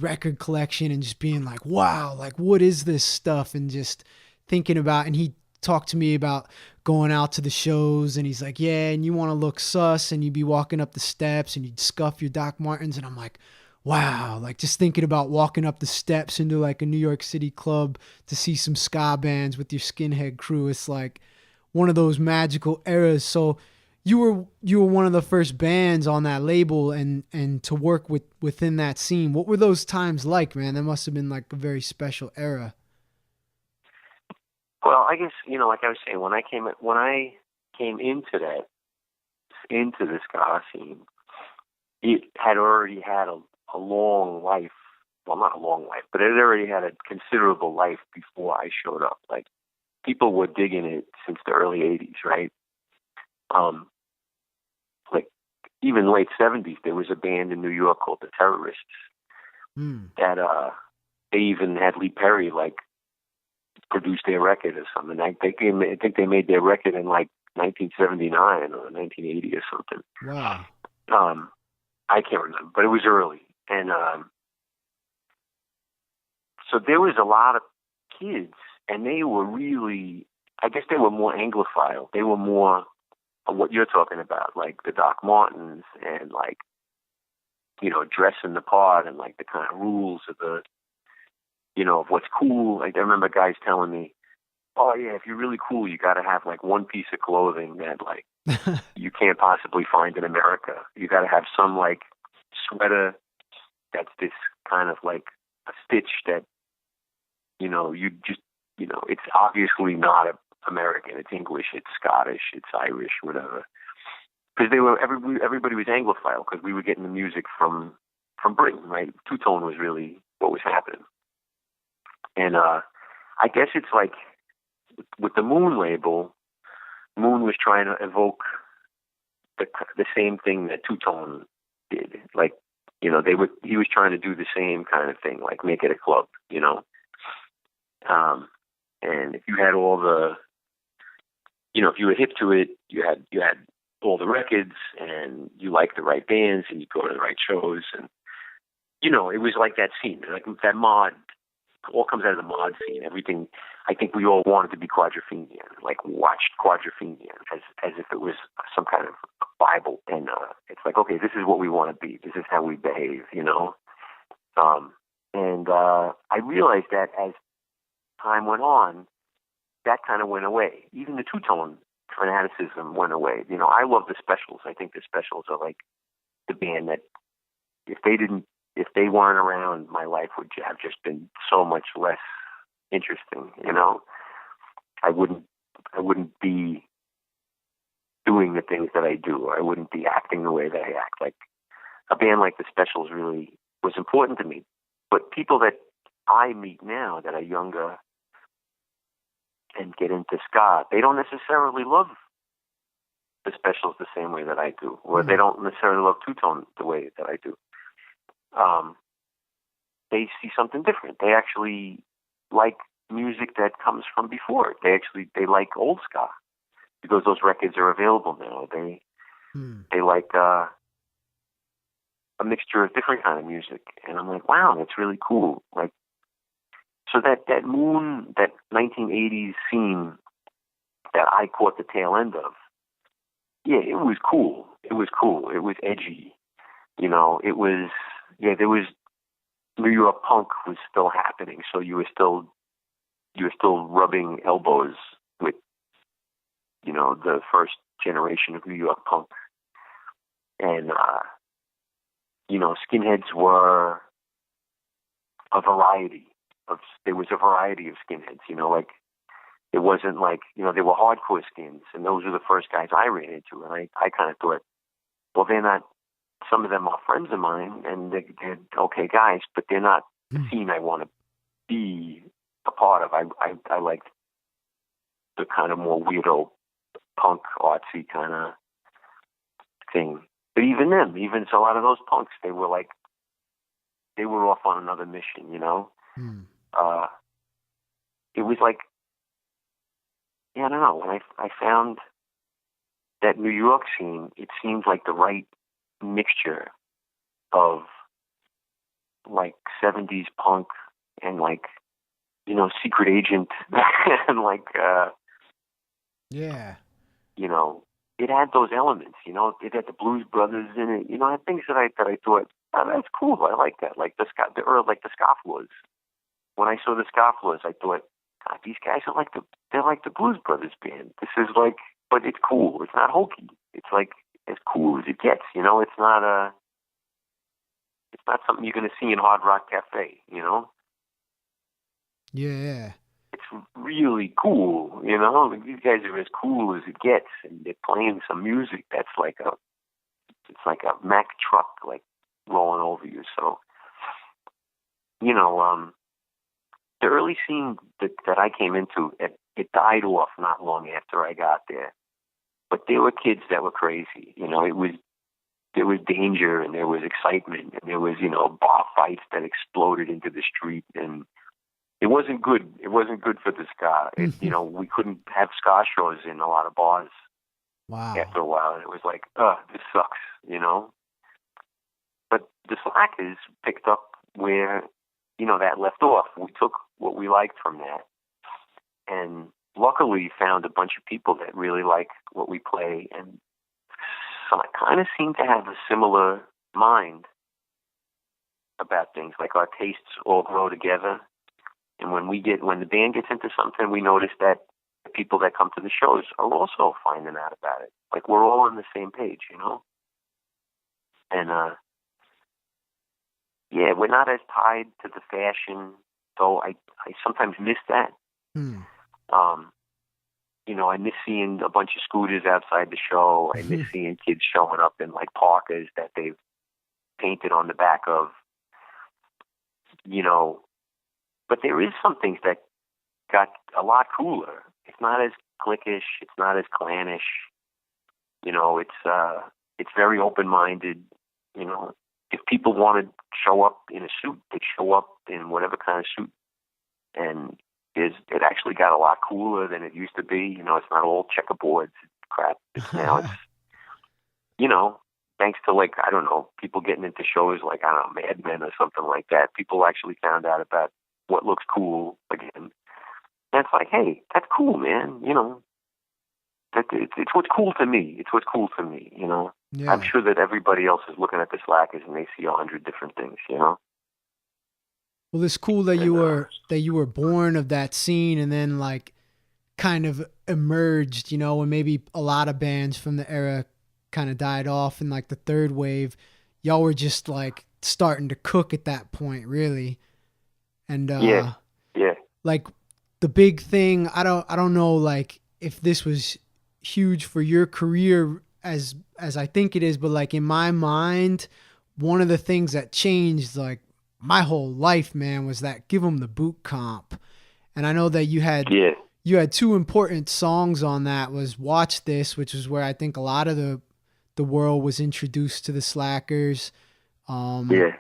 record collection and just being like, wow, like what is this stuff? And just thinking about, and he talked to me about going out to the shows, and he's like, yeah, and you want to look sus, and you'd be walking up the steps and you'd scuff your Doc Martens. And I'm like, wow, like just thinking about walking up the steps into like a New York City club to see some ska bands with your skinhead crew. It's like one of those magical eras. So you were one of the first bands on that label, and to work within that scene. What were those times like, man? That must have been like a very special era. Well, I guess, like I was saying, when I came into the ska scene, it had already had a long life. Well, not a long life, but it had already had a considerable life before I showed up. Like, people were digging it since the early '80s, right? Like, even late '70s, there was a band in New York called the Terrorists Hmm. that they even had Lee Perry like produce their record or something. I think they made their record in like 1979 or 1980 or something. Wow. Um, I can't remember, but it was early, and so there was a lot of kids, and they were really, I guess they were more Anglophile. They were more of what you're talking about, like the Doc Martens and like, dressing the part and like the kind of rules of of what's cool. Like, I remember guys telling me, oh yeah, if you're really cool, you got to have like one piece of clothing that like you can't possibly find in America. You got to have some like sweater that's this kind of like a stitch that, you just, it's obviously not American. It's English, it's Scottish, it's Irish, whatever. Because everybody was Anglophile because we were getting the music from Britain, right? Two-tone was really what was happening. And I guess it's like with the Moon label, Moon was trying to evoke the same thing that Two-tone did. Like, he was trying to do the same kind of thing, like make it a club, and if you had all the, if you were hip to it, you had all the records, and you liked the right bands, and you go to the right shows, and it was like that scene, like that mod, all comes out of the mod scene. Everything, I think we all wanted to be Quadrophenian, like watched Quadrophenian as if it was some kind of Bible, and it's like, okay, this is what we want to be. This is how we behave, and I realized that as time went on, that kind of went away. Even the two-tone fanaticism went away. I love the Specials. I think the Specials are like the band that if they weren't around, my life would have just been so much less interesting. I wouldn't be doing the things that I do. I wouldn't be acting the way that I act. Like, a band like the Specials really was important to me. But people that I meet now that are younger and get into ska, they don't necessarily love the Specials the same way that I do, or they don't necessarily love two-tone the way that I do. They see something different. They actually like music that comes from before. They like old ska because those records are available now. They like a mixture of different kind of music, and I'm like, wow, that's really cool. Like, so that Moon, that 1980s scene that I caught the tail end of, yeah, it was cool. It was cool. It was edgy. It was, there was, New York punk was still happening, so you were still rubbing elbows with, the first generation of New York punk. And, skinheads were there was a variety of skinheads, like, it wasn't like, there were hardcore skins, and those were the first guys I ran into, and I kind of thought, well, they're not, some of them are friends of mine, and they're okay guys, but they're not the scene I want to be a part of. I liked the kind of more weirdo punk, artsy kind of thing. But even them, a lot of those punks, they were off on another mission, It was like, I don't know, when I found that New York scene, it seemed like the right mixture of like 70s punk and like, Secret Agent and like, Yeah. It had those elements, it had the Blues Brothers in it, it had things that I thought, oh, that's cool. I like that. Like the Scofflaws. When I saw the Scofflaws, I thought, God, these guys are they're like the Blues Brothers band. This is like, but it's cool. It's not hokey. It's like as cool as it gets. You know, it's not something you're going to see in Hard Rock Cafe. You know. Yeah. It's really cool. You know, like, these guys are as cool as it gets, and they're playing some music that's like it's like a Mack truck, like rolling over you. So, you know, the early scene that I came into, it died off not long after I got there. But there were kids that were crazy. You know, there was danger and there was excitement and there was, you know, bar fights that exploded into the street, and it wasn't good. It wasn't good for the ska. You know, we couldn't have ska shows in a lot of bars. Wow. After a while, and it was like, this sucks, you know. But the Slackers picked up where, you know, that left off. We took what we liked from that, and luckily found a bunch of people that really like what we play, and so I kind of seem to have a similar mind about things. Like our tastes all grow together, and when the band gets into something, we notice that the people that come to the shows are also finding out about it. Like we're all on the same page, you know? And, yeah, we're not as tied to the fashion, though I sometimes miss that. You know, I miss seeing a bunch of scooters outside the show. I miss seeing kids showing up in like parkas that they've painted on the back of, you know. But there is some things that got a lot cooler. It's not as cliquish. It's not as clannish. You know, it's very open-minded. You know, if people want to show up in a suit, they show up in whatever kind of suit. And it actually got a lot cooler than it used to be. You know, it's not all checkerboards and crap. Now it's, you know, thanks to, like, I don't know, people getting into shows like, I don't know, Mad Men or something like that, people actually found out about what looks cool again. And it's like, hey, that's cool, man. You know, it's what's cool to me. It's what's cool to me, you know. Yeah. I'm sure that everybody else is looking at the Slackers and they see 100 different things, you know. Well, it's cool that you were born of that scene and then like kind of emerged, you know, when maybe a lot of bands from the era kind of died off in like the third wave. Y'all were just like starting to cook at that point, really. And yeah. Like the big thing, I don't know like if this was huge for your career as I think it is, but like in my mind, one of the things that changed like my whole life, man, was that Give 'Em the Boot comp. And I know that you had two important songs on that, was Watch This, which is where I think a lot of the world was introduced to the Slackers. And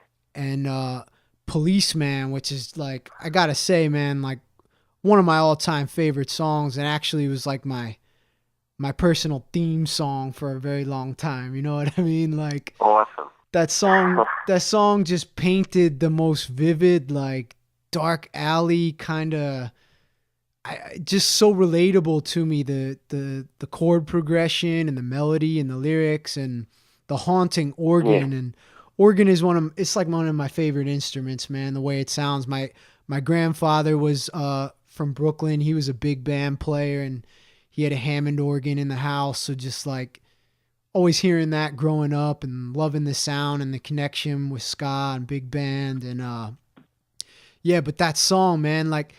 Policeman, which is like, I gotta say, man, like one of my all-time favorite songs, and actually was like my personal theme song for a very long time. You know what I mean? Like, awesome. That song just painted the most vivid, like dark alley kind of, just so relatable to me. The chord progression and the melody and the lyrics and the haunting organ. And organ is it's like one of my favorite instruments, man. The way it sounds. My grandfather was from Brooklyn. He was a big band player and he had a Hammond organ in the house. So just like, always hearing that growing up and loving the sound and the connection with ska and big band. And but that song, man, like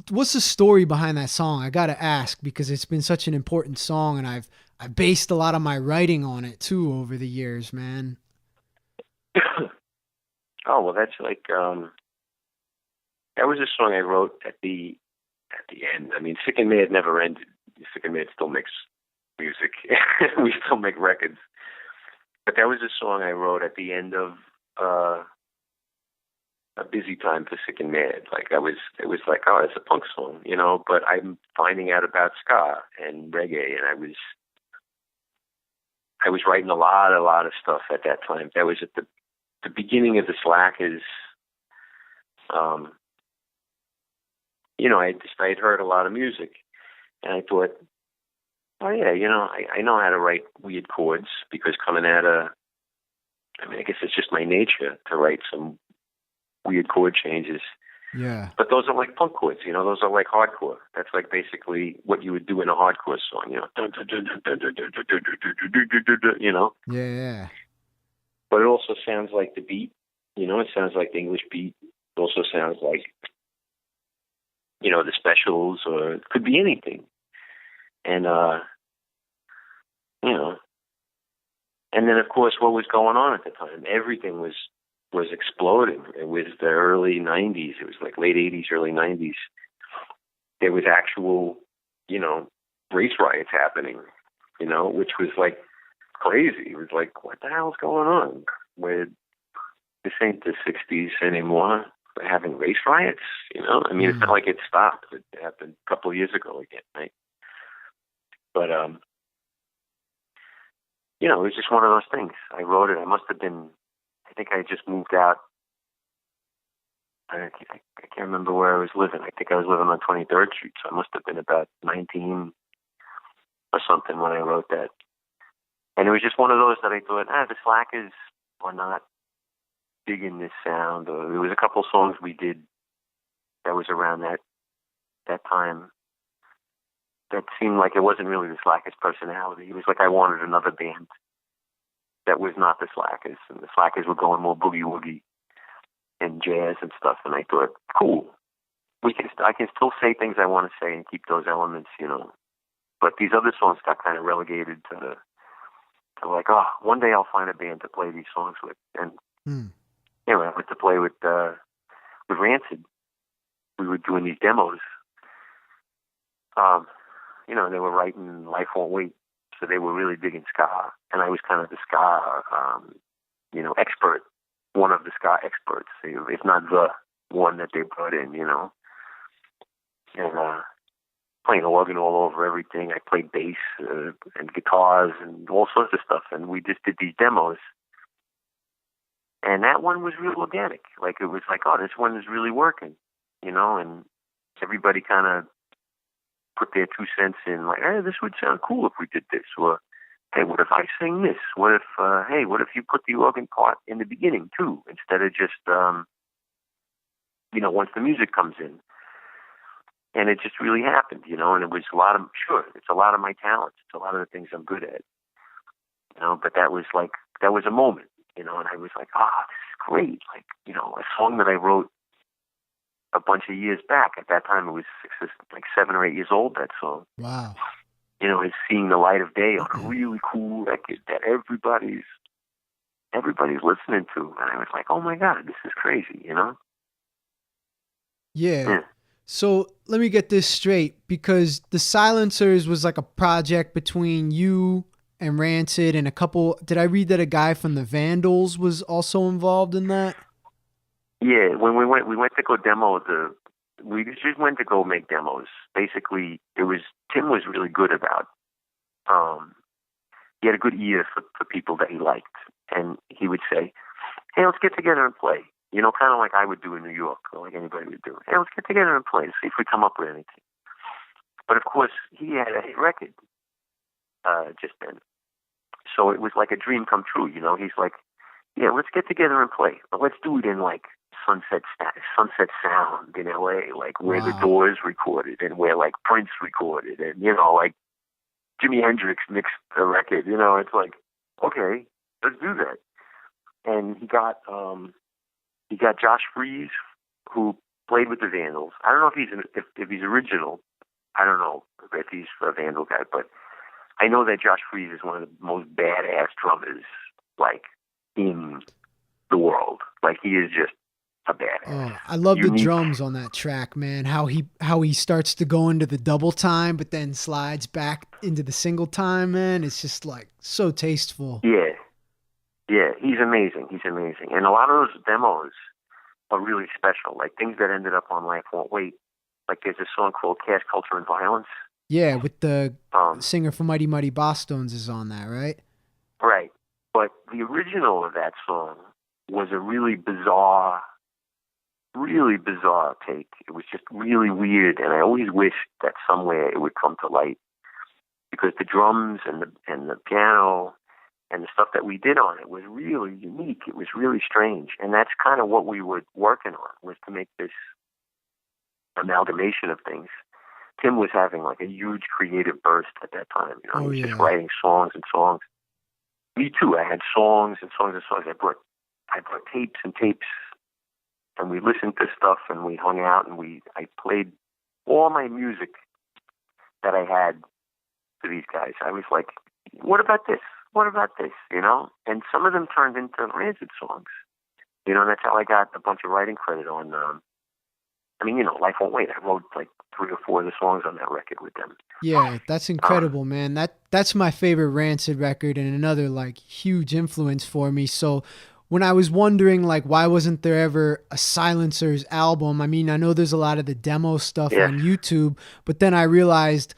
what's the story behind that song? I got to ask, because it's been such an important song and I've based a lot of my writing on it too over the years, man. Oh, well, that's like, that was a song I wrote at the end. I mean, Sick and Mad never ended. Sick and Mad still makes music. We still make records. But that was a song I wrote at the end of a busy time for Sick and Mad. Like it was like, oh, it's a punk song, you know, but I'm finding out about ska and reggae, and I was writing a lot of stuff at that time. That was at the beginning of the Slackers. You know, I had heard a lot of music, and I thought, oh yeah, you know, I know how to write weird chords, because coming out of, I mean, I guess it's just my nature to write some weird chord changes. Yeah. But those are like punk chords, you know, those are like hardcore. That's like basically what you would do in a hardcore song, you know. You know. Yeah, yeah. But it also sounds like the beat, you know, it sounds like the English beat. It also sounds like, you know, the Specials, or it could be anything. And you know, and then of course what was going on at the time? Everything was exploding. It was the early 90s. It was like late 80s, early 90s. There was actual, you know, race riots happening, you know, which was like crazy. It was like, what the hell's going on? Where this ain't the 60s anymore. We're having race riots, you know? I mean, it's not like it stopped. It happened a couple of years ago again, right? But, you know, it was just one of those things. I wrote it. I must have been, I think I just moved out. I can't remember where I was living. I think I was living on 23rd Street, so I must have been about 19 or something when I wrote that. And it was just one of those that I thought, the Slackers are not digging this sound. Or there was a couple songs we did that was around that time that seemed like it wasn't really the Slackers' personality. It was like I wanted another band that was not the Slackers, and the Slackers were going more boogie woogie and jazz and stuff. And I thought, cool, I can still say things I want to say and keep those elements, you know. But these other songs got kind of relegated to like, one day I'll find a band to play these songs with. And you know, I went to play with Rancid. We were doing these demos. You know, they were writing Life Won't Wait, so they were really big in ska, and I was kind of the ska, you know, expert, one of the ska experts, if not the one that they brought in, you know. And playing organ all over everything. I played bass and guitars and all sorts of stuff, and we just did these demos. And that one was real organic. Like, it was like, this one is really working, you know, and everybody kind of put their 2 cents in, like, this would sound cool if we did this, or, hey, what if I sing this? What if, what if you put the organ part in the beginning too, instead of just, you know, once the music comes in. And it just really happened, you know, and it was it's a lot of my talents. It's a lot of the things I'm good at, you know, but that was a moment, you know, and I was like, this is great. Like, you know, a song that I wrote a bunch of years back. At that time, it was like 7 or 8 years old, that song. Wow. You know, it's seeing the light of day on a really cool record that everybody's listening to. And I was like, oh my God, this is crazy, you know? Yeah. So let me get this straight, because the Silencers was like a project between you and Rancid and a couple. Did I read that a guy from the Vandals was also involved in that? Yeah, when we went to go demo we just went to go make demos. Basically, Tim was really good about, he had a good ear for people that he liked. And he would say, hey, let's get together and play. You know, kind of like I would do in New York, or like anybody would do. Hey, let's get together and play, see if we come up with anything. But of course, he had a hit record just then. So it was like a dream come true, you know. He's like, yeah, let's get together and play. But let's do it in like Sunset Sound in LA, like where the Doors recorded and where like Prince recorded, and, you know, like Jimi Hendrix mixed a record, you know. It's like, okay, let's do that. And he got Josh Freese, who played with the Vandals. I don't know if he's original. I don't know if he's a Vandal guy, but I know that Josh Freese is one of the most badass drummers, like, in the world. Like, he is just a badass. Oh, I love the drums on that track, man. How he starts to go into the double time, but then slides back into the single time, man. It's just like so tasteful. Yeah. Yeah, he's amazing. He's amazing. And a lot of those demos are really special, like things that ended up on Life Won't Wait. Like, there's a song called Cash, Culture, and Violence. Yeah, with the singer from Mighty Mighty Bosstones is on that, right? Right. But the original of that song was a really bizarre take. It was just really weird, and I always wished that somewhere it would come to light, because the drums and the piano and the stuff that we did on it was really unique. It was really strange, and that's kind of what we were working on, was to make this amalgamation of things. Tim was having like a huge creative burst at that time. You know, Oh he was just yeah. writing songs and songs. Me too. I had songs and songs and songs. I brought tapes and tapes, and we listened to stuff, and we hung out, and I played all my music that I had to these guys. I was like, what about this? What about this? You know? And some of them turned into rancid songs. You know, and that's how I got a bunch of writing credit on, I mean, you know, Life Won't Wait. I wrote like 3 or 4 of the songs on that record with them. Yeah, that's incredible, man. That's my favorite Rancid record and another like huge influence for me. So when I was wondering like why wasn't there ever a Silencers album? I mean, I know there's a lot of the demo stuff Yes. on YouTube, but then I realized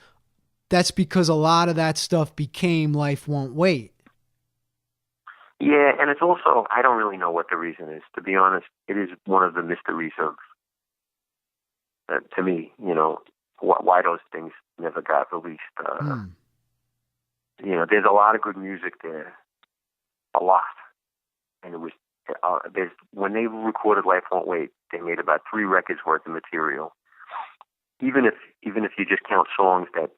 that's because a lot of that stuff became Life Won't Wait. Yeah, and it's also, I don't really know what the reason is. To be honest, it is one of the mysteries of, to me, you know, why those things never got released. You know, there's a lot of good music there, a lot. And it was, when they recorded Life Won't Wait, they made about 3 records worth of material. Even if you just count songs that,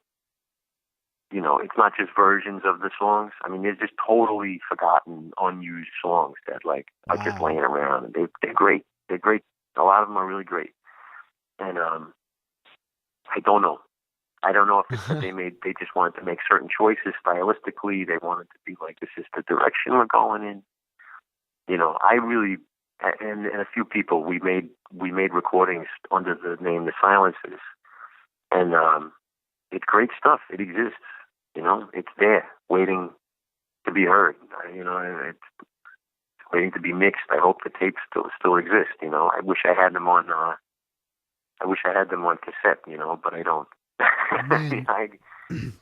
you know, it's not just versions of the songs. I mean, there's just totally forgotten, unused songs that like are just laying around, and they're great. They're great. A lot of them are really great. And I don't know. I don't know if it's that they just wanted to make certain choices stylistically. They wanted to be like, this is the direction we're going in. You know, I really, and a few people, we made recordings under the name The Silencers, and it's great stuff. It exists. You know, it's there, waiting to be heard. You know, it's waiting to be mixed. I hope the tapes still exist. You know, I wish I had them on. I wish I had them on cassette. You know, but I don't. Man,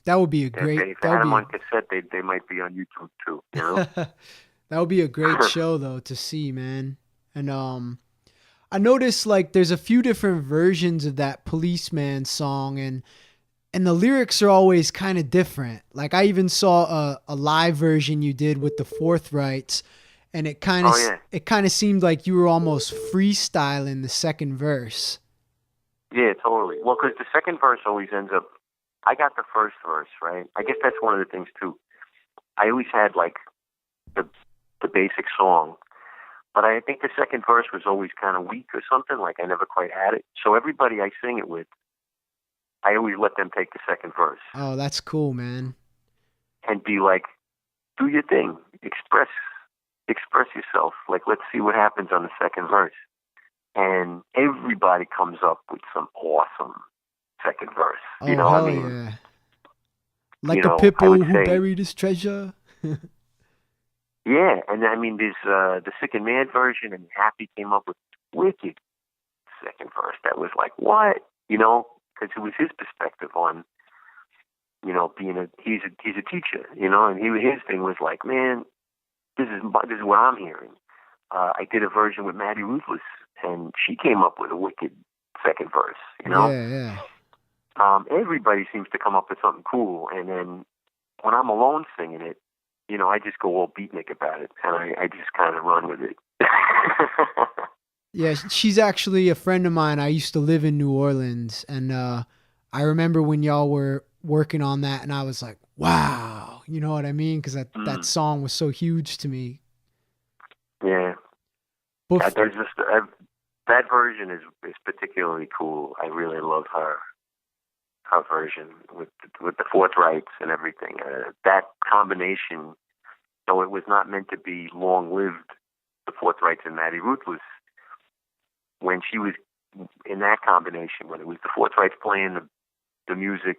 that would be a great. If I had them on cassette, they might be on YouTube too. You know. That would be a great show though to see, man. And I noticed like there's a few different versions of that Policeman song, and the lyrics are always kind of different. Like I even saw a live version you did with the Forthrights, and it kind of seemed like you were almost freestyling the second verse. Yeah, totally. Well, because the second verse always ends up. I got the first verse, right? I guess that's one of the things too. I always had like the basic song, but I think the second verse was always kind of weak or something. Like I never quite had it. So everybody I sing it with, I always let them take the second verse. Oh, that's cool, man. And be like, do your thing, express yourself. Like, let's see what happens on the second verse. And everybody comes up with some awesome second verse. Oh, you know, hell I mean, yeah. Like you a know, Pitbull who buried his treasure. Yeah, and I mean, there's the Sick and Mad version, and Happy came up with wicked second verse. That was like, what? You know, because it was his perspective on, you know, he's a teacher, you know, and his thing was like, man, this is what I'm hearing. I did a version with Maddie Ruthless, and she came up with a wicked second verse, you know? Yeah. Everybody seems to come up with something cool, and then when I'm alone singing it, you know, I just go all beatnik about it, and I just kind of run with it. Yeah, she's actually a friend of mine. I used to live in New Orleans, and I remember when y'all were working on that, and I was like, wow, you know what I mean? Because that song was so huge to me. Yeah. That version is particularly cool. I really love her version with the Forthrights and everything. That combination, though it was not meant to be long-lived, the Forthrights and Maddie Ruthless, when she was in that combination, when it was the Forthrights playing the music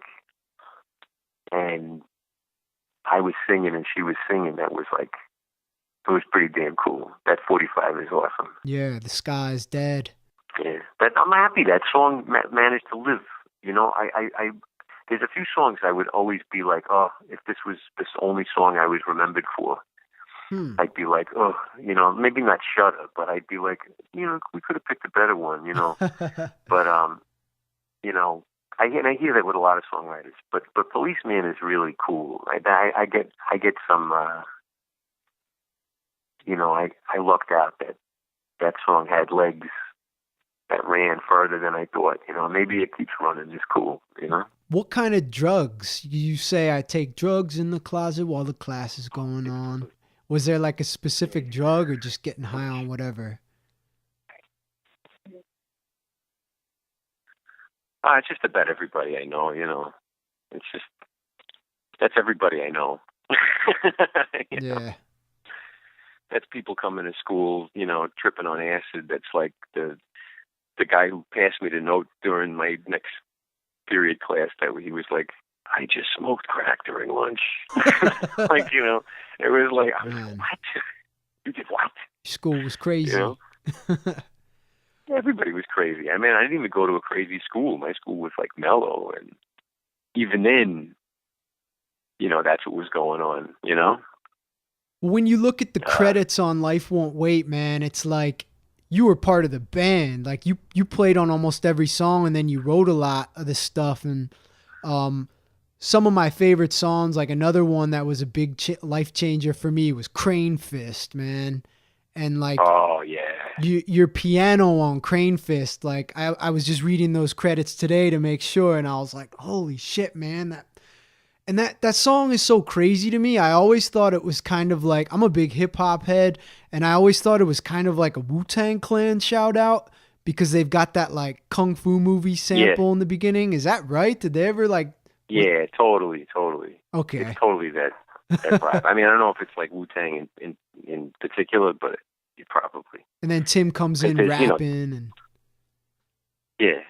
and I was singing and she was singing, that was like, it was pretty damn cool. That 45 is awesome. Yeah, The Sky is Dead. Yeah, I'm happy that song managed to live. You know, I there's a few songs I would always be like, oh, if this was this only song I was remembered for, I'd be like, oh, you know, maybe not Shudder, but I'd be like, you know, we could have picked a better one, you know. But you know, I hear that with a lot of songwriters. But Policeman is really cool. I get some, you know, I lucked out that song had legs that ran further than I thought. You know, maybe it keeps running. It's cool. You know. What kind of drugs? You say I take drugs in the closet while the class is going on. Was there like a specific drug or just getting high on whatever? It's just about everybody I know. You know, it's just that's everybody I know. You know? Yeah. That's people coming to school, you know, tripping on acid. That's like the guy who passed me the note during my next period class that he was like, I just smoked crack during lunch. Like, you know, it was like, I was like, what? You did what? School was crazy. You know? Everybody was crazy. I mean, I didn't even go to a crazy school. My school was like mellow. And even then, you know, that's what was going on, you know? When you look at the credits on Life Won't Wait, man, it's like you were part of the band. Like you played on almost every song, and then you wrote a lot of the stuff. And some of my favorite songs, like another one that was a big life changer for me, was Crane Fist, man. And like, oh yeah, your piano on Crane Fist. Like I was just reading those credits today to make sure, and I was like, holy shit, man, that song is so crazy to me. I always thought it was kind of like, I'm a big hip hop head, and I always thought it was kind of like a Wu-Tang Clan shout out because they've got that like Kung Fu movie sample in the beginning. Is that right? Did they ever like? Yeah, totally. Okay. It's totally that vibe. I mean, I don't know if it's like Wu-Tang in particular, but probably. And then Tim comes in rapping and. Yeah.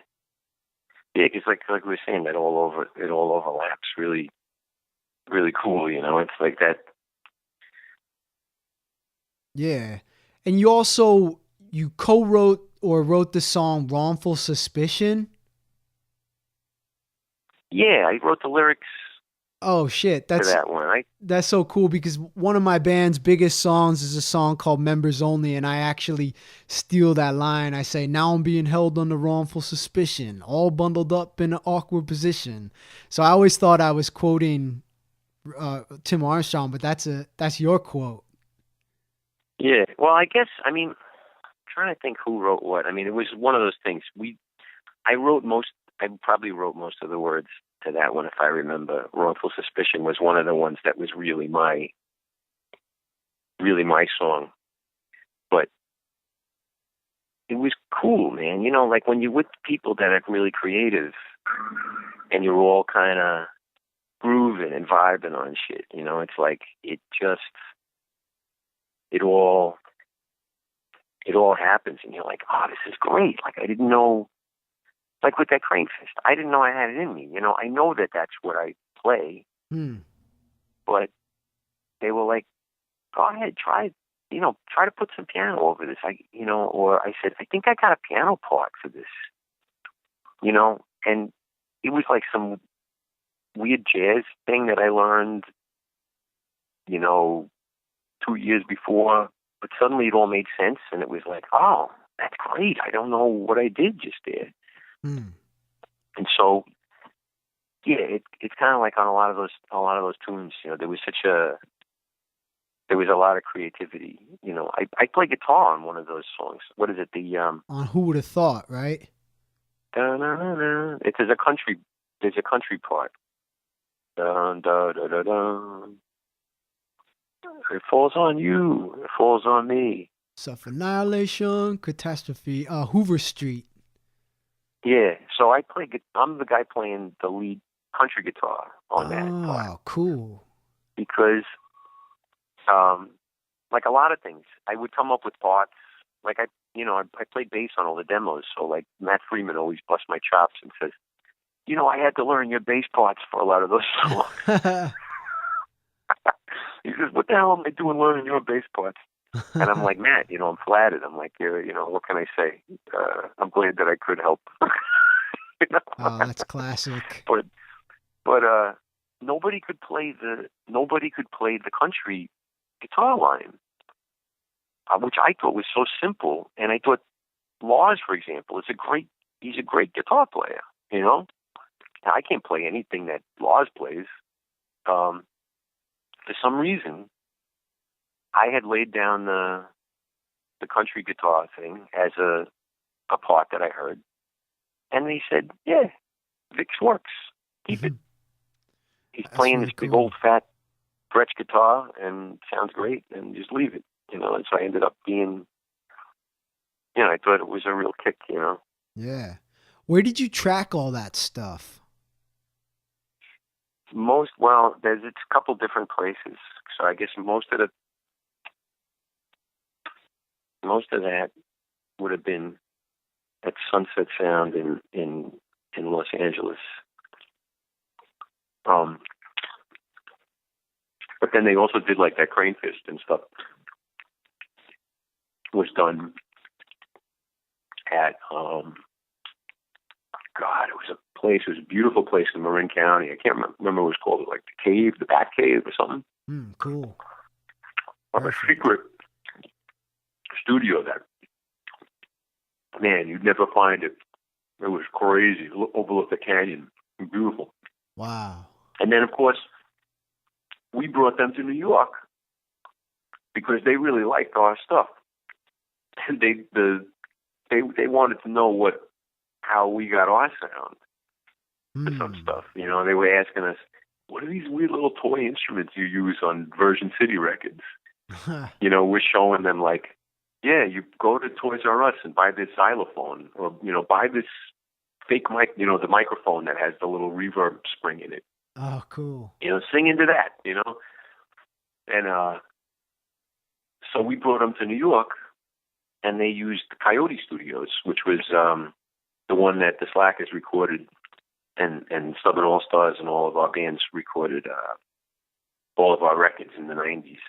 Yeah, because like we were saying, it all overlaps really, really cool. You know, it's like that. Yeah, and you co-wrote or wrote the song "Wrongful Suspicion." Yeah, I wrote the lyrics. Oh shit, to that one, right? That's so cool because one of my band's biggest songs is a song called Members Only, and I actually steal that line. I say, now I'm being held under wrongful suspicion, all bundled up in an awkward position. So I always thought I was quoting Tim Armstrong, but that's your quote. Yeah, well, I guess, I mean, I'm trying to think who wrote what. I mean, it was one of those things. I probably wrote most of the words to that one, if I remember. Wrongful Suspicion was one of the ones that was really my song. But it was cool, man. You know, like when you're with people that are really creative and you're all kind of grooving and vibing on shit, you know, it's like it all happens and you're like, oh, this is great. Like I didn't know. Like with that Crane Fist, I didn't know I had it in me. You know, I know that that's what I play, but they were like, "Go ahead, try to put some piano over this." Or I said, "I think I got a piano part for this," you know, and it was like some weird jazz thing that I learned, you know, 2 years before, but suddenly it all made sense, and it was like, "Oh, that's great! I don't know what I did just there." And so, yeah, it's kind of like on a lot of those tunes. You know, there was a lot of creativity. You know, I play guitar on one of those songs. What is it? On Who Would Have Thought, right? There's a country part. Dun, dun, dun, dun, dun. It falls on you. It falls on me. Self-annihilation, catastrophe. Hoover Street. Yeah, so I'm the guy playing the lead country guitar on that part. Oh, cool. Because, like a lot of things, I would come up with parts. Like I played bass on all the demos, so like Matt Freeman always busts my chops and says, you know, I had to learn your bass parts for a lot of those songs. He says, what the hell am I doing learning your bass parts? And I'm like, Matt, you know, I'm flattered. I'm like, you know, what can I say? I'm glad that I could help. You know? Oh, that's classic. But nobody could play the country guitar line, which I thought was so simple. And I thought Laws, for example, he's a great guitar player. You know, now, I can't play anything that Laws plays. For some reason, I had laid down the country guitar thing as a a part that I heard, and they said, "Yeah, Vic's works. Keep it." He's That's playing really this big cool. old fat Gretsch guitar and sounds great, and just leave it, And so I ended up being, I thought it was a real kick. Yeah. Where did you track all that stuff? There's it's a couple different places. So I guess most of that would have been at Sunset Sound in Los Angeles. But then they also did like that Crane Fist and stuff was done at it was a place. It was a beautiful place in Marin County. I can't remember what it was called. Like the Cave, the Bat Cave, or something. Cool. Like a secret studio that, man, you'd never find it. It was crazy. Overlooked the canyon. Beautiful. Wow. And then, of course, we brought them to New York because they really liked our stuff, and they wanted to know how we got our sound for some stuff. They were asking us, "What are these weird little toy instruments you use on Virgin City records?" We're showing them like, "Yeah, you go to Toys R Us and buy this xylophone, or buy this fake mic, the microphone that has the little reverb spring in it. Oh, cool. Sing into that, And so we brought them to New York, and they used the Coyote Studios, which was the one that the Slackers recorded, and Southern All Stars and all of our bands recorded all of our records in the 90s.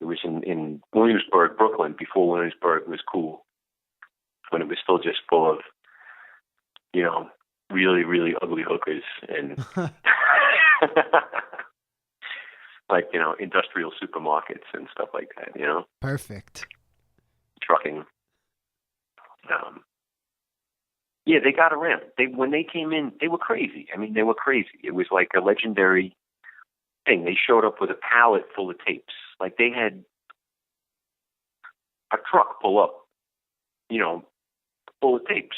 It was in Williamsburg, Brooklyn, before Williamsburg was cool, when it was still just full of, really, really ugly hookers and like, industrial supermarkets and stuff like that, Perfect. Trucking. Yeah, they got around. When they came in, they were crazy. I mean, they were crazy. It was like a legendary thing. They showed up with a pallet full of tapes. Like they had a truck pull up, full of tapes,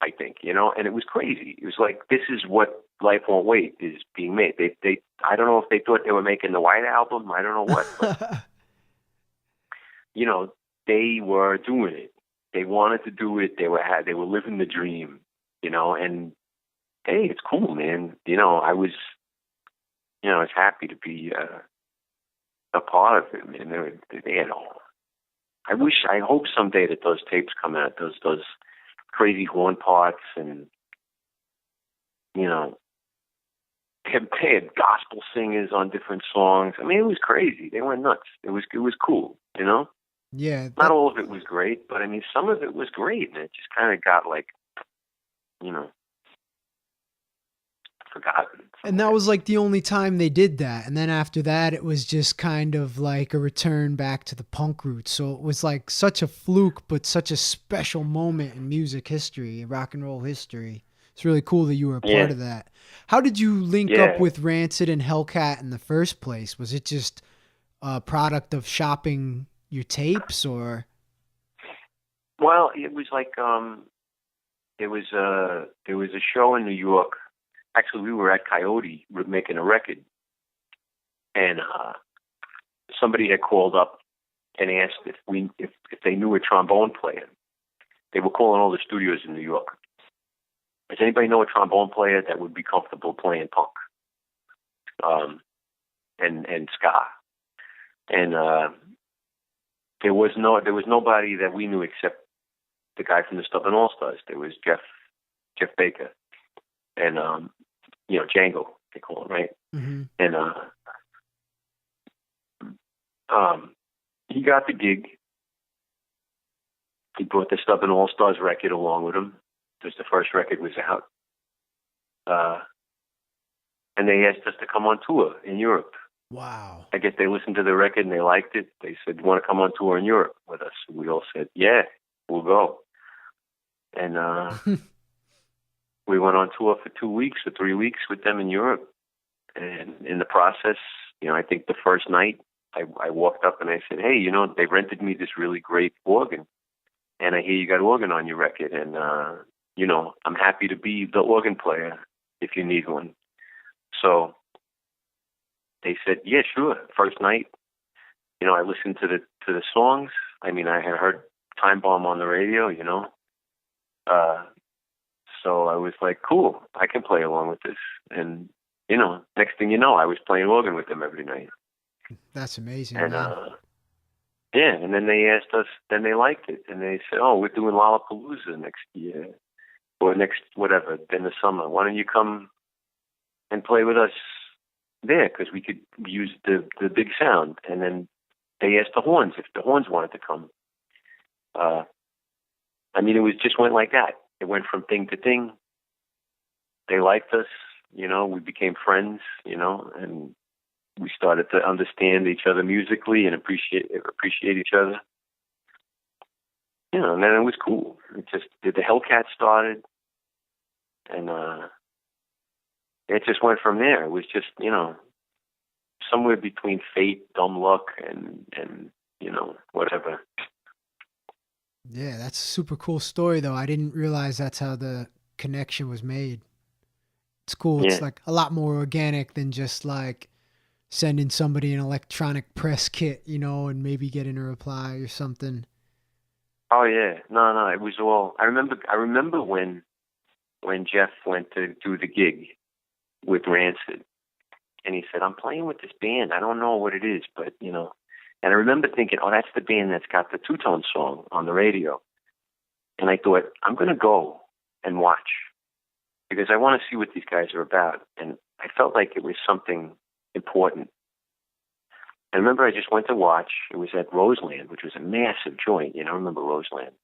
I think, and it was crazy. It was like, this is what Life Won't Wait is being made. They I don't know if they thought they were making the White Album. I don't know what, but, they were doing it. They wanted to do it. They were living the dream, and hey, it's cool, man. I was happy to be a part of it, man. They had all. I hope someday that those tapes come out, those crazy horn parts, and they had gospel singers on different songs. I mean, it was crazy. They went nuts. It was cool, Yeah. Not all of it was great, but I mean, some of it was great, and it just kind of got like, forgotten. And that was like the only time they did that. And then after that, it was just kind of like a return back to the punk roots. So it was like such a fluke, but such a special moment in music history, rock and roll history. It's really cool that you were a part of that. How did you link up with Rancid and Hellcat in the first place? Was it just a product of shopping your tapes, or? Well, it was like there was a show in New York. Actually, we were at Coyote making a record, and somebody had called up and asked if they knew a trombone player. They were calling all the studios in New York. Does anybody know a trombone player that would be comfortable playing punk and ska? And there was nobody that we knew except the guy from the Southern All Stars. There was Jeff Baker, and Django, they call him, right? Mm-hmm. And he got the gig. He brought the Southern All Stars record along with him, because the first record was out. And they asked us to come on tour in Europe. Wow. I guess they listened to the record and they liked it. They said, "You want to come on tour in Europe with us?" And we all said, "Yeah, we'll go." And we went on tour for 2 weeks or 3 weeks with them in Europe. And in the process, I think the first night I walked up and I said, "Hey, they rented me this really great organ. and I hear you got organ on your record, and you know, I'm happy to be the organ player if you need one. So they said, yeah, sure. First night, you know, I listened to the songs. I mean, I had heard Time Bomb on the radio, you know. So I was like, cool, I can play along with this. And, you know, next thing you know, I was playing organ with them every night. That's amazing, And, man. yeah, and then they asked us, then they liked it. And they said, oh, we're doing Lollapalooza next year or next, whatever, in the summer. Why don't you come and play with us there? Because we could use the big sound. And then they asked the horns if the horns wanted to come. I mean, just went like that. It went from thing to thing. They liked us, you know, we became friends, you know, and we started to understand each other musically and appreciate each other. You know, and then it was cool. The Hellcat started, and it just went from there. It was just, you know, somewhere between fate, dumb luck, and you know, whatever. Yeah, that's a super cool story, though. I didn't realize that's how the connection was made. It's cool. It's Yeah. like a lot more organic than just like sending somebody an electronic press kit, you know, and maybe getting a reply or something. Oh yeah, no, it was all. I remember when Jeff went to do the gig with Rancid, and he said, "I'm playing with this band. I don't know what it is, but you know." And I remember thinking, "Oh, that's the band that's got the Two-Tone song on the radio." And I thought, I'm going to go and watch because I want to see what these guys are about. And I felt like it was something important. I remember I just went to watch. It was at Roseland, which was a massive joint. You know, I remember Roseland.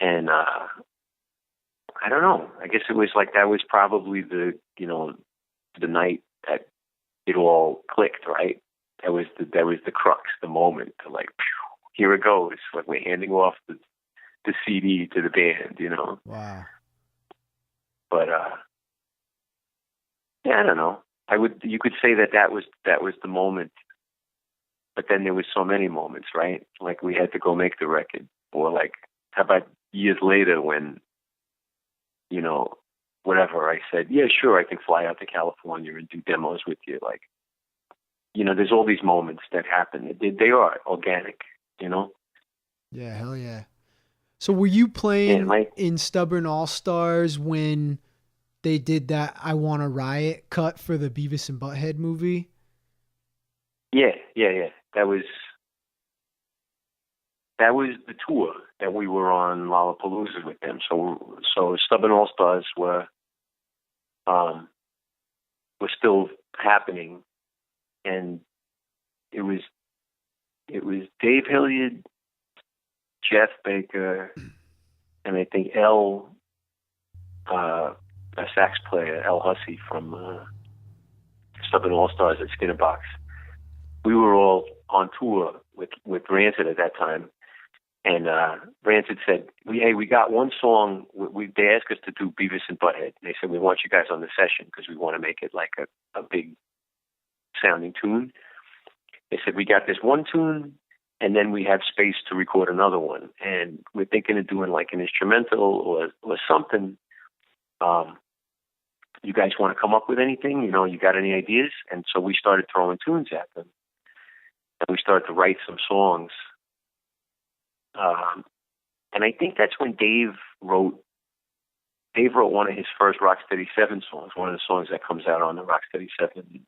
And I don't know. I guess it was like that was probably the night that it all clicked, right? That was the crux, the moment to like, phew, here it goes. Like we're handing off the CD to the band, you know. Wow. But yeah, I don't know. You could say that was the moment, but then there was so many moments, right? Like we had to go make the record, or like how about years later when, you know, whatever, I said, yeah, sure, I can fly out to California and do demos with you. Like, you know, there's all these moments that happen. They are organic, you know? Yeah, hell yeah. So were you playing Yeah, in Stubborn All-Stars when they did that I Wanna Riot cut for the Beavis and Butthead movie? Yeah. That was the tour that we were on Lollapalooza with them. So Stubborn All-Stars were still happening, and it was Dave Hilliard, Jeff Baker, and I think a sax player, El Hussey from Stubborn All-Stars at Skinnerbox. We were all on tour with Rancid at that time, and Rancid said, we got one song. They asked us to do Beavis and Butthead. They said, we want you guys on the session because we want to make it like a big sounding tune. They said, we got this one tune, and then we have space to record another one. And we're thinking of doing like an instrumental or something. You guys want to come up with anything? You know, you got any ideas? And so we started throwing tunes at them. And we started to write some songs. And I think that's when Dave wrote one of his first Rocksteady 7 songs, one of the songs that comes out on the Rocksteady 7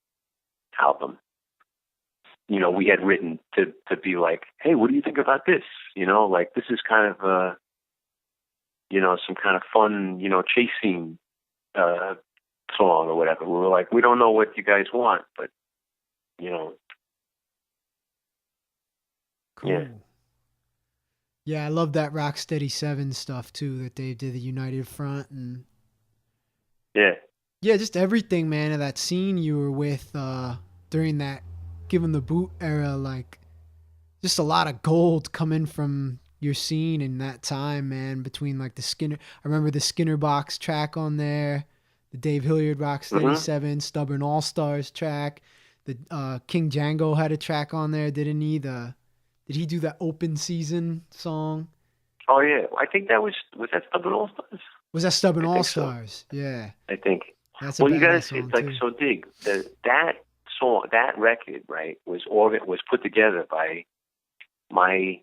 album. You know, we had written to be like, hey, what do you think about this? You know, like this is kind of you know, some kind of fun, you know, chase scene song or whatever. We were like, we don't know what you guys want, but you know. Cool. Yeah. Yeah, I love that Rocksteady 7 stuff too that Dave did, the United Front, and yeah, just everything, man, of that scene you were with during that Give 'Em the Boot era. Like, just a lot of gold coming from your scene in that time, man. Between like I remember the Skinner Box track on there, the Dave Hilliard Rocksteady 7, Stubborn All Stars track, the King Django had a track on there, didn't he? The Did he do that open season song? Oh yeah, I think that was that Stubborn All Stars? Was that Stubborn I All think so. Stars? Yeah. I think. That's a Well, you gotta badass see, song like, too. so dig that song, that record, right, was put together by my,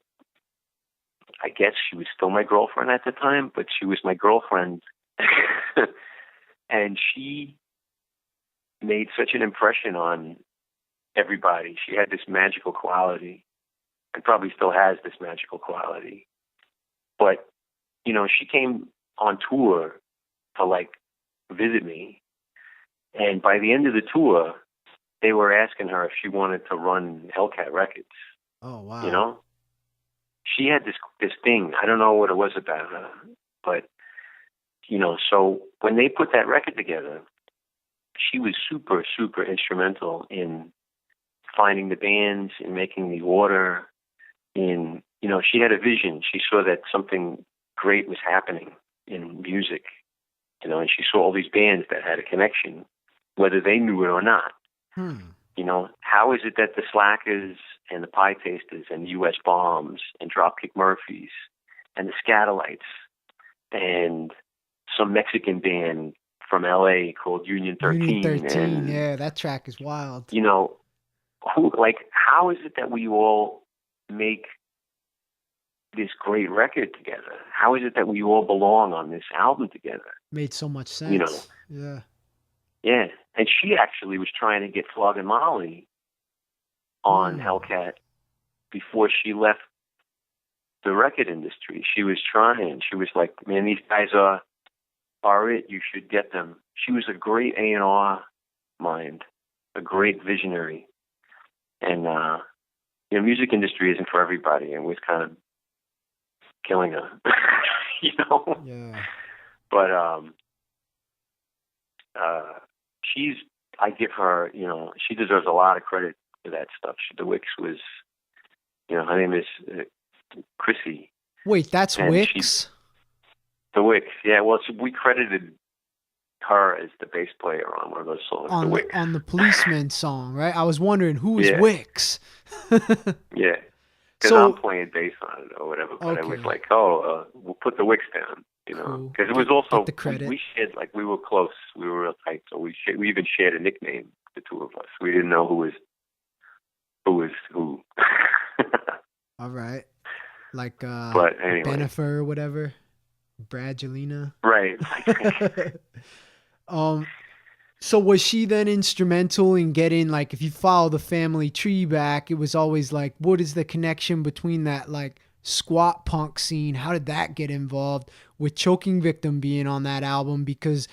I guess she was still my girlfriend at the time, but she was my girlfriend, and she made such an impression on everybody. She had this magical quality, and probably still has this magical quality. But she came on tour to like visit me, and by the end of the tour, they were asking her if she wanted to run Hellcat Records. Oh wow. You know, she had this thing. I don't know what it was about her, but so when they put that record together, she was super, super instrumental in finding the bands, in making the order. She had a vision. She saw that something great was happening in music. And she saw all these bands that had a connection, whether they knew it or not. How is it that the Slackers and the Pie Tasters and U.S. Bombs and Dropkick Murphys and the Scatolites and some Mexican band from L.A. called Union 13. Union 13, and, yeah, that track is wild. How is it that we all make this great record together? How is it that we all belong on this album together? Made so much sense. Yeah. Yeah. And she actually was trying to get Flogging Molly on Hellcat before she left the record industry. She was trying. She was like, man, these guys are it. You should get them. She was a great A&R mind, a great visionary. And, music industry isn't for everybody, and was kind of killing her, Yeah. But, I give her, she deserves a lot of credit for that stuff. The Wicks was, her name is Chrissy. Wait, that's Wicks? The Wicks, yeah. Well, we credited her as the bass player on one of those songs, the Wicks. On the Policeman song, right? I was wondering who is Wicks. Yeah. Because I'm playing bass on it or whatever, but I was like, we'll put the Wicks down, because it was also, we shared, like, we were close, we were real tight, so we even shared a nickname, the two of us. We didn't know who was who. All right. Like, but anyway. Benifer or whatever. Bradgelina. Right. So was she then instrumental in getting, like, if you follow the family tree back, it was always like, what is the connection between that, like, squat punk scene? How did that get involved with Choking Victim being on that album? Because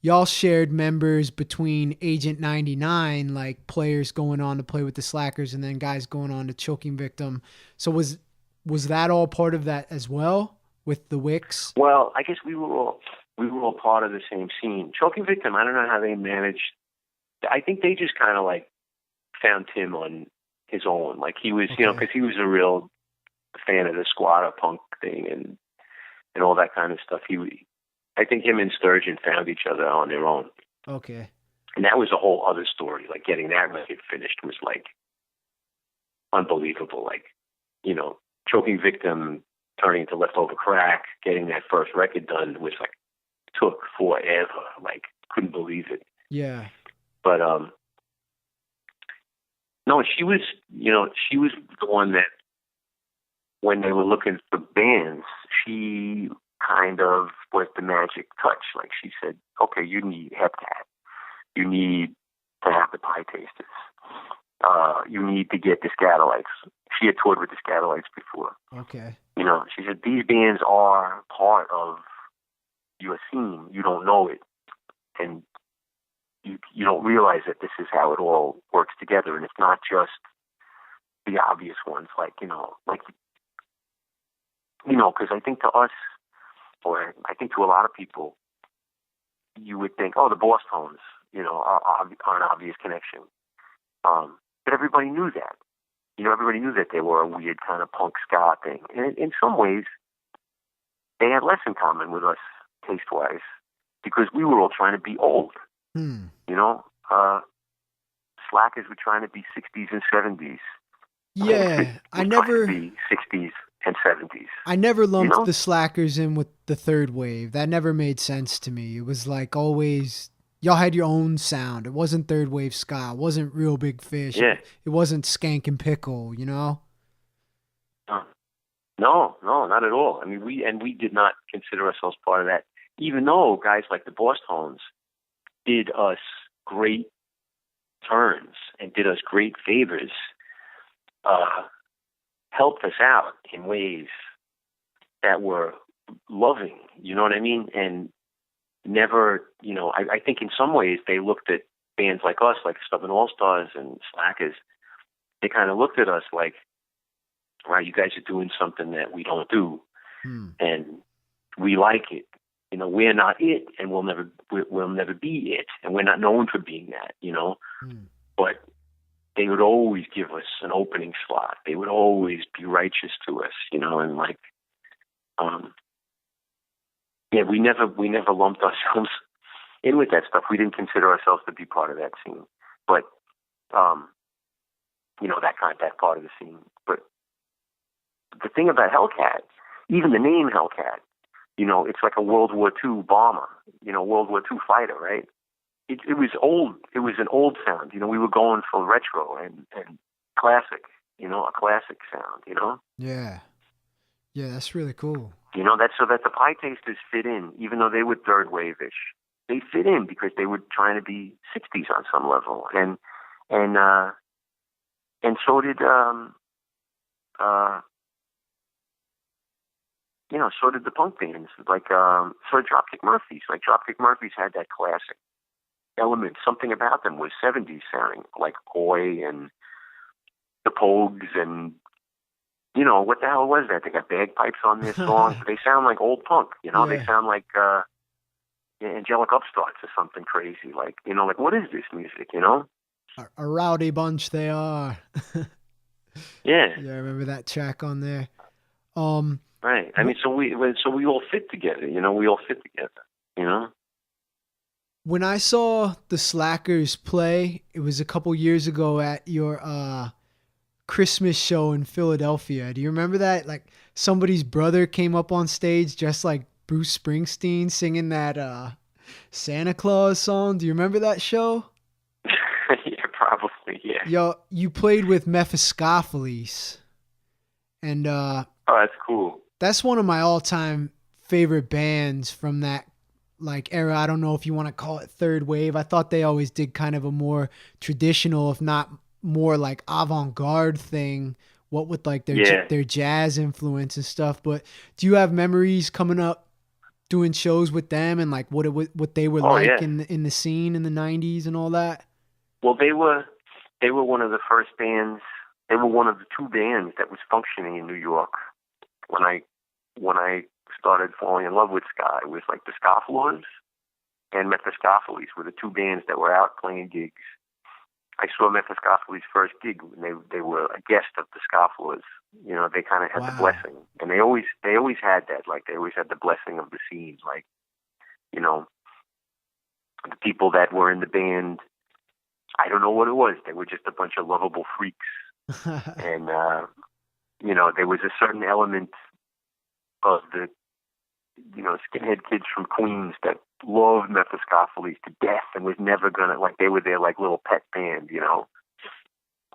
y'all shared members between Agent 99, like players going on to play with the Slackers and then guys going on to Choking Victim. So was that all part of that as well with the Wicks? Well, I guess we were all part of the same scene. Choking Victim, I don't know how they managed. I think they just kind of like found Tim on his own. Like he was, because he was a real fan of the squatter punk thing and all that kind of stuff. I think him and Sturgeon found each other on their own. Okay. And that was a whole other story. Like getting that record finished was like unbelievable. Like, Choking Victim turning into Leftover Crack, getting that first record done was like, took forever. Like, couldn't believe it. Yeah. But no, she was the one that when they were looking for bands, she kind of was the magic touch. Like she said, okay, you need Hepcat. You need to have the Pie Tasters. You need to get the Scatolites. She had toured with the Scatolites before. Okay. She said, these bands are part of your scene. You don't know it. And you don't realize that this is how it all works together. And it's not just the obvious ones, because I think to us, or I think to a lot of people, you would think, the Boss Tones, are an obvious connection. But everybody knew that. Everybody knew that they were a weird kind of punk ska thing. And in some ways, they had less in common with us taste-wise because we were all trying to be old. Slackers were trying to be 60s and 70s. Yeah, We're trying to be 60s and 70s, I never you lumped know? the Slackers in with the third wave. That never made sense to me. It was like always y'all had your own sound. It wasn't third wave ska. It wasn't Real Big Fish. Yeah. It wasn't Skank and Pickle, you know? Uh, No, no, not at all. I mean, we did not consider ourselves part of that, even though guys like the Boss Tones did us great turns and did us great favors, uh, helped us out in ways that were loving, you know what I mean? And never, I think in some ways they looked at bands like us, like Stubborn All Stars and Slackers, they kind of looked at us like, wow, you guys are doing something that we don't do, Hmm. and we like it. We're not it, and we'll never be it, and we're not known for being that. Hmm. But they would always give us an opening slot. They would always be righteous to us, and like, yeah, we never lumped ourselves in with that stuff. We didn't consider ourselves to be part of that scene, but that part of the scene. But the thing about Hellcat, even the name Hellcat, it's like a World War II bomber, World War II fighter, right? It was old. It was an old sound. We were going for retro and classic, a classic sound, Yeah. Yeah, that's really cool. That's so that the Pie Tasters fit in, even though they were third wave-ish. They fit in because they were trying to be 60s on some level. And so did, so did the punk bands, like, so did Dropkick Murphys. Like, Dropkick Murphys had that classic element. Something about them was 70s sounding, like Oi and the Pogues and, what the hell was that? They got bagpipes on their songs. They sound like old punk, Yeah. They sound like Angelic Upstarts or something crazy. Like, like, what is this music, A rowdy bunch they are. Yeah. Yeah, I remember that track on there. Right. I mean, so we all fit together, we all fit together, When I saw the Slackers play, it was a couple years ago at your Christmas show in Philadelphia. Do you remember that? Like somebody's brother came up on stage just like Bruce Springsteen singing that Santa Claus song. Do you remember that show? Yeah, probably, yeah. Yo, you played with Mephistopheles. And oh, that's cool. That's one of my all-time favorite bands from that like era. I don't know if you want to call it third wave. I thought they always did kind of a more traditional, if not more like avant-garde thing, what with like their jazz influence and stuff. But do you have memories coming up doing shows with them and like what they were like in the scene in the 90s and all that? Well, they were one of the first bands. They were one of the two bands that was functioning in New York when I started falling in love with ska. It was like the Scofflaws and Mephistopheles were the two bands that were out playing gigs. I saw Mephistopheles' first gig when they were a guest of the Scofflaws. They kind of had the blessing, and they always had that. Like they always had the blessing of the scene. Like, the people that were in the band, I don't know what it was. They were just a bunch of lovable freaks, and there was a certain element of the skinhead kids from Queens that loved Mephistopheles to death and was never gonna, like, they were their like little pet band,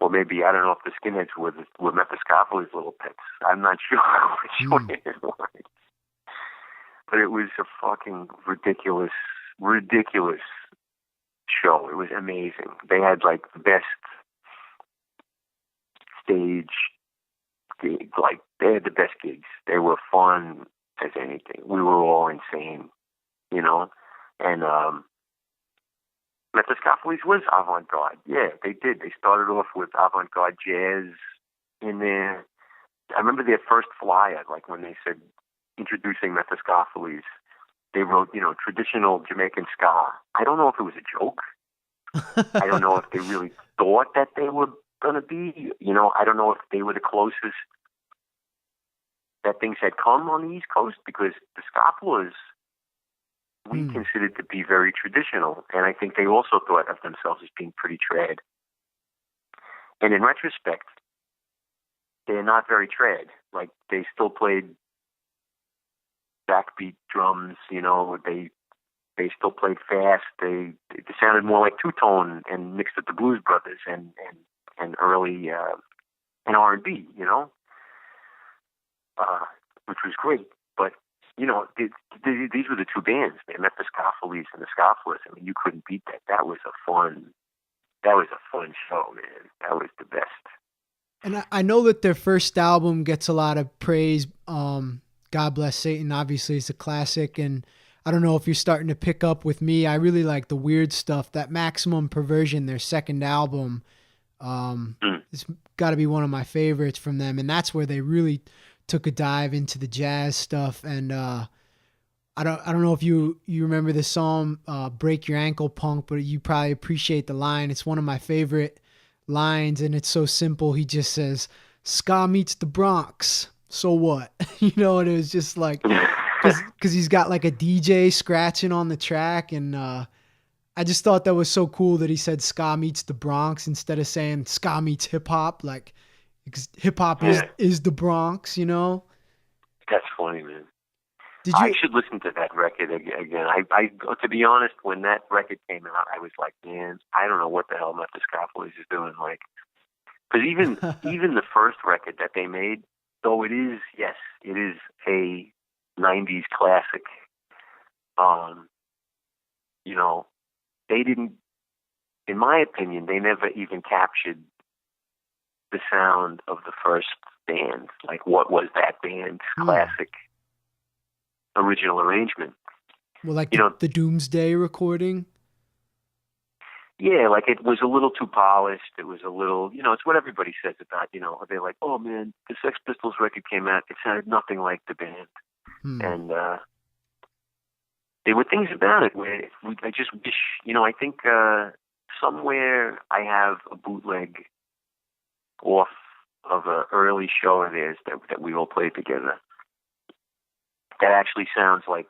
or maybe I don't know if the skinheads were Mephistopheles' little pets. I'm not sure which one it was, but it was a fucking ridiculous show. It was amazing. They had like the best stage gig. Like they had the best gigs. They were fun as anything. We were all insane, and Mephistopheles was avant-garde. Yeah, they did. They started off with avant-garde jazz in there. I remember their first flyer, like when they said introducing Mephistopheles, they wrote, traditional Jamaican ska. I don't know if it was a joke. I don't know if they really thought that they were going to be, I don't know if they were the closest that things had come on the East Coast, because the Scofflaws we considered to be very traditional, and I think they also thought of themselves as being pretty trad. And in retrospect, they're not very trad. Like they still played backbeat drums, you know, they still played fast. They sounded more like two-tone and mixed with the Blues Brothers and early and R&B, you know, which was great. But you know, these were the two bands. They met the Scoffleys and the Scofflers. I mean, you couldn't beat that. That was a fun show, man. That was the best. And I know that their first album gets a lot of praise. God Bless Satan, obviously, is a classic. And I don't know if you're starting to pick up with me. I really like the weird stuff. That Maximum Perversion, their second album, it's got to be one of my favorites from them. And that's where they really took a dive into the jazz stuff. And I don't know if you remember the song Break Your Ankle Punk, but you probably appreciate the line. It's one of my favorite lines, and it's so simple. He just says, "Ska meets the Bronx, so what?" You know, and it was just like, because he's got like a DJ scratching on the track, and I just thought that was so cool that he said ska meets the Bronx instead of saying ska meets hip hop. Like, hip hop is the Bronx, you know? That's funny, man. I should listen to that record again. I to be honest, when that record came out, I was like, man, I don't know what the hell Memphis Cowboys is doing. Like, because even the first record that they made, though it is a '90s classic. You know, they didn't, in my opinion, they never even captured the sound of the first band. Like, what was that band's classic original arrangement? Well, like the Doomsday recording? Yeah, like it was a little too polished. It was a little, you know, it's what everybody says about, you know, they're like, oh man, the Sex Pistols record came out, it sounded nothing like the band. And there were things about it where I just wish, you know, I think somewhere I have a bootleg off of an early show of theirs that we all played together. That actually sounds like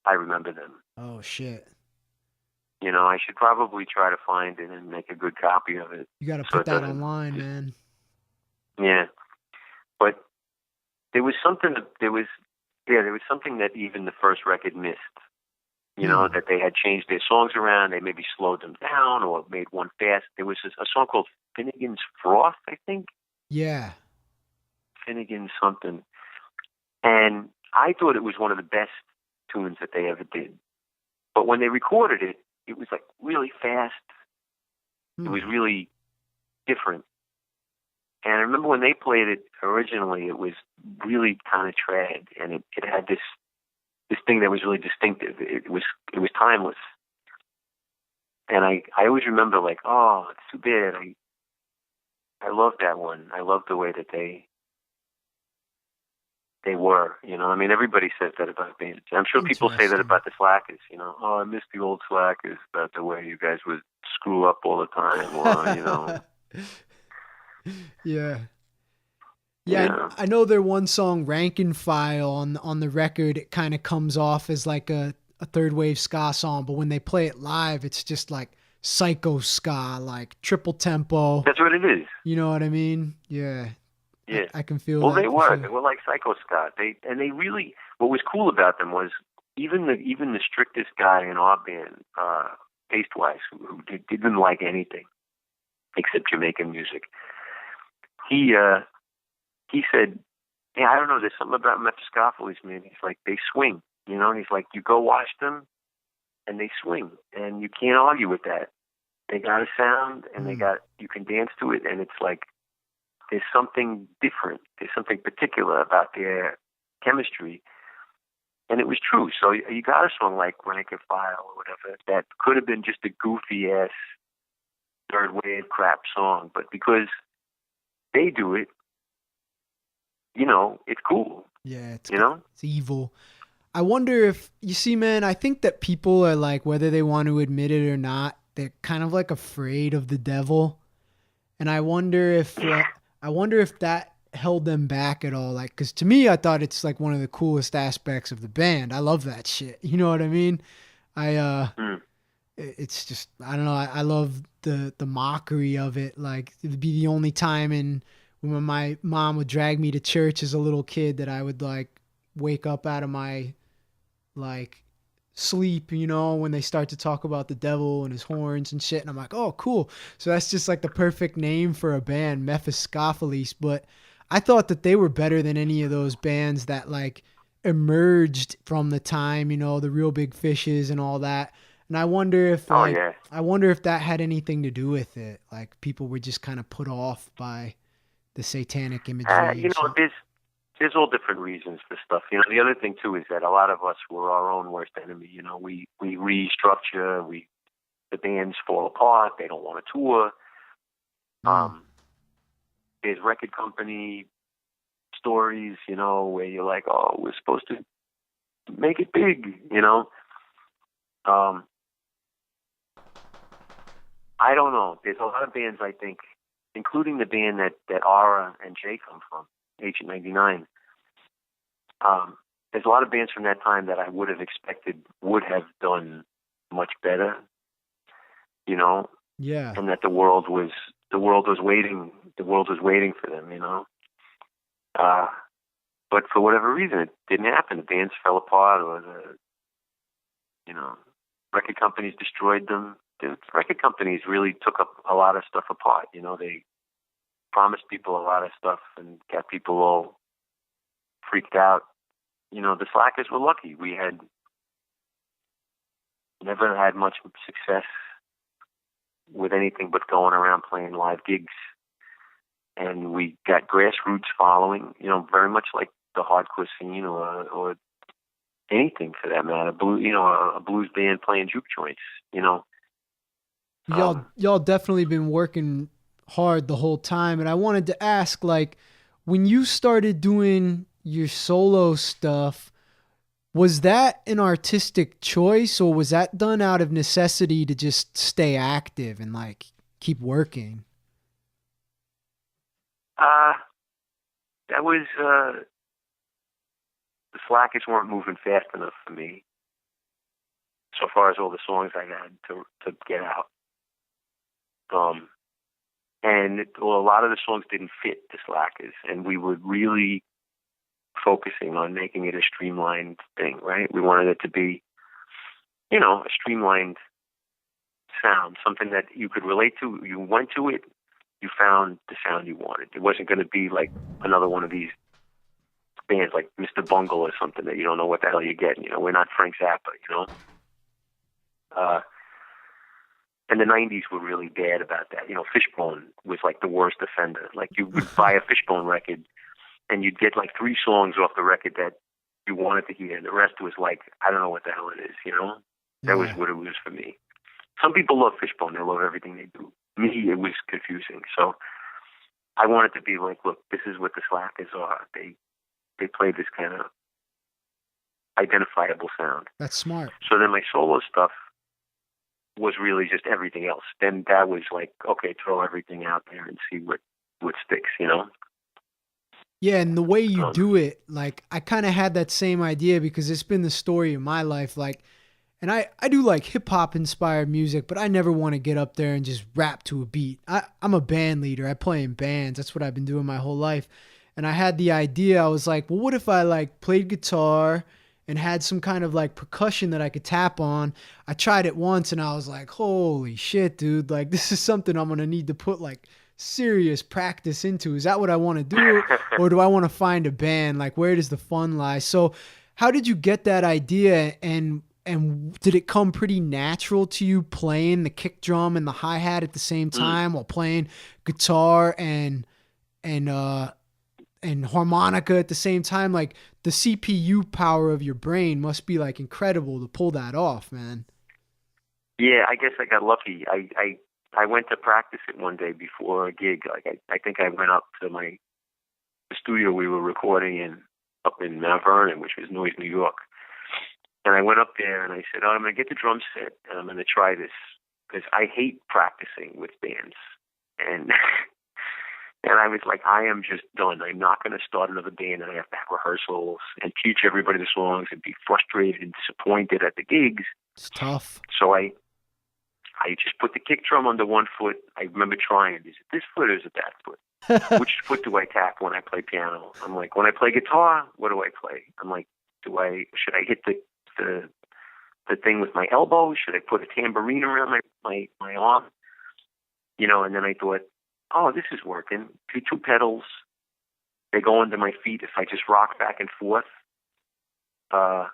I remember them. Oh, shit. You know, I should probably try to find it and make a good copy of it. You got to put that online, man. Yeah. But there was something that even the first record missed. You know, that they had changed their songs around. They maybe slowed them down or made one fast. There was a song called Finnegan's Froth, I think. Yeah. Finnegan something. And I thought it was one of the best tunes that they ever did. But when they recorded it, it was like really fast. It was really different. And I remember when they played it originally, it was really kind of trad, and it had this thing that was really distinctive. It was timeless. And I always remember like, oh, it's too bad. I love that one. I love the way that they were, you know. I mean, everybody says that about bands. I'm sure people say that about the Slackers, you know. Oh, I miss the old Slackers, about the way you guys would screw up all the time, or, you know. Yeah. Yeah, I know their one song, Rank and File, on the record, it kind of comes off as like a third wave ska song, but when they play it live, it's just like psycho ska, like triple tempo. That's what it is. You know what I mean? Yeah. Yeah. I can feel well, that. They were like psycho ska. They really, what was cool about them was even the strictest guy in our band, taste-wise, who didn't like anything except Jamaican music, he said, yeah, I don't know, there's something about Mephistopheles, man. He's like, they swing, you know, and he's like, you go watch them and they swing, and you can't argue with that. They got a sound, and you can dance to it, and it's like, there's something different. There's something particular about their chemistry. And it was true. So you got a song like Rank and File or whatever that could have been just a goofy ass third wave crap song, but because they do it, you know, it's cool. Yeah, it's evil. I wonder if, you see, man, I think that people are like, whether they want to admit it or not, they're kind of like afraid of the devil. And I wonder if that held them back at all. Like, cause to me, I thought it's like one of the coolest aspects of the band. I love that shit. You know what I mean? It's just, I don't know. I love the mockery of it. Like, it'd be the only time when my mom would drag me to church as a little kid that I would like wake up out of my like sleep, when they start to talk about the devil and his horns and shit. And I'm like, oh, cool. So that's just like the perfect name for a band, Mephistopheles. But I thought that they were better than any of those bands that like emerged from the time, the Real Big Fishes and all that. And Oh yeah. I wonder if that had anything to do with it. Like people were just kind of put off by the satanic imagery You and know, shit. there's all different reasons for stuff. The other thing too is that a lot of us were our own worst enemy. We restructure, the bands fall apart, they don't want to tour. Mm. There's record company stories, where you're like, oh, we're supposed to make it big. Um, I don't know. There's a lot of bands, I think, including the band that Ara and Jay come from, Agent 99. There's a lot of bands from that time that I would have expected would have done much better, Yeah. and that the world was waiting. The world was waiting for them. But for whatever reason, it didn't happen. The bands fell apart, or record companies destroyed them. The record companies really took up a lot of stuff apart. They promised people a lot of stuff and got people all freaked out. The Slackers were lucky. We had never had much success with anything but going around playing live gigs. And we got grassroots following, very much like the hardcore scene or anything for that matter. A blues band playing juke joints. Y'all definitely been working hard the whole time. And I wanted to ask, like, when you started doing your solo stuff, was that an artistic choice or was that done out of necessity to just stay active and like keep working? That was the Slackers weren't moving fast enough for me, so far as all the songs I had to get out. A lot of the songs didn't fit the Slackers, and we were really focusing on making it a streamlined thing, right? We wanted it to be, a streamlined sound, something that you could relate to. You went to it, you found the sound you wanted. It wasn't going to be like another one of these bands like Mr. Bungle or something that you don't know what the hell you're getting. We're not Frank Zappa. And the 90s were really bad about that. Fishbone was like the worst offender. Like you would buy a Fishbone record and you'd get like 3 songs off the record that you wanted to hear. And the rest was like, I don't know what the hell it is, That was what it was for me. Some people love Fishbone. They love everything they do. Me, it was confusing. So I wanted to be like, look, this is what the Slackers are. They play this kind of identifiable sound. That's smart. So then my solo stuff was really just everything else. Then that was like, okay, throw everything out there and see what sticks, Yeah, and the way you do it, like I kind of had that same idea because it's been the story of my life. Like, and I do like hip hop inspired music, but I never want to get up there and just rap to a beat. I'm a band leader. I play in bands. That's what I've been doing my whole life. And I had the idea, I was like, well, what if I like played guitar and had some kind of like percussion that I could tap on? I tried it once and I was like, holy shit, dude. Like this is something I'm going to need to put like serious practice into. Is that what I want to do? Or do I want to find a band? Like where does the fun lie? So how did you get that idea and did it come pretty natural to you playing the kick drum and the hi-hat at the same time while playing guitar and harmonica at the same time? Like the CPU power of your brain must be like incredible to pull that off, man. Yeah, I guess I got lucky. I went to practice it one day before a gig. Like I think I went up to the studio we were recording in up in Mount Vernon, which was Noise, New York. And I went up there and I said, I'm going to get the drum set and I'm going to try this because I hate practicing with bands. And and I was like, I am just done. I'm not going to start another band and I have to have rehearsals and teach everybody the songs and be frustrated and disappointed at the gigs. It's tough. So I just put the kick drum under one foot. I remember trying, is it this foot or is it that foot? Which foot do I tap when I play piano? I'm like, when I play guitar, what do I play? I'm like, should I hit the the thing with my elbow? Should I put a tambourine around my arm? And then I thought, oh, this is working. Two pedals, they go under my feet. If I just rock back and forth, uh,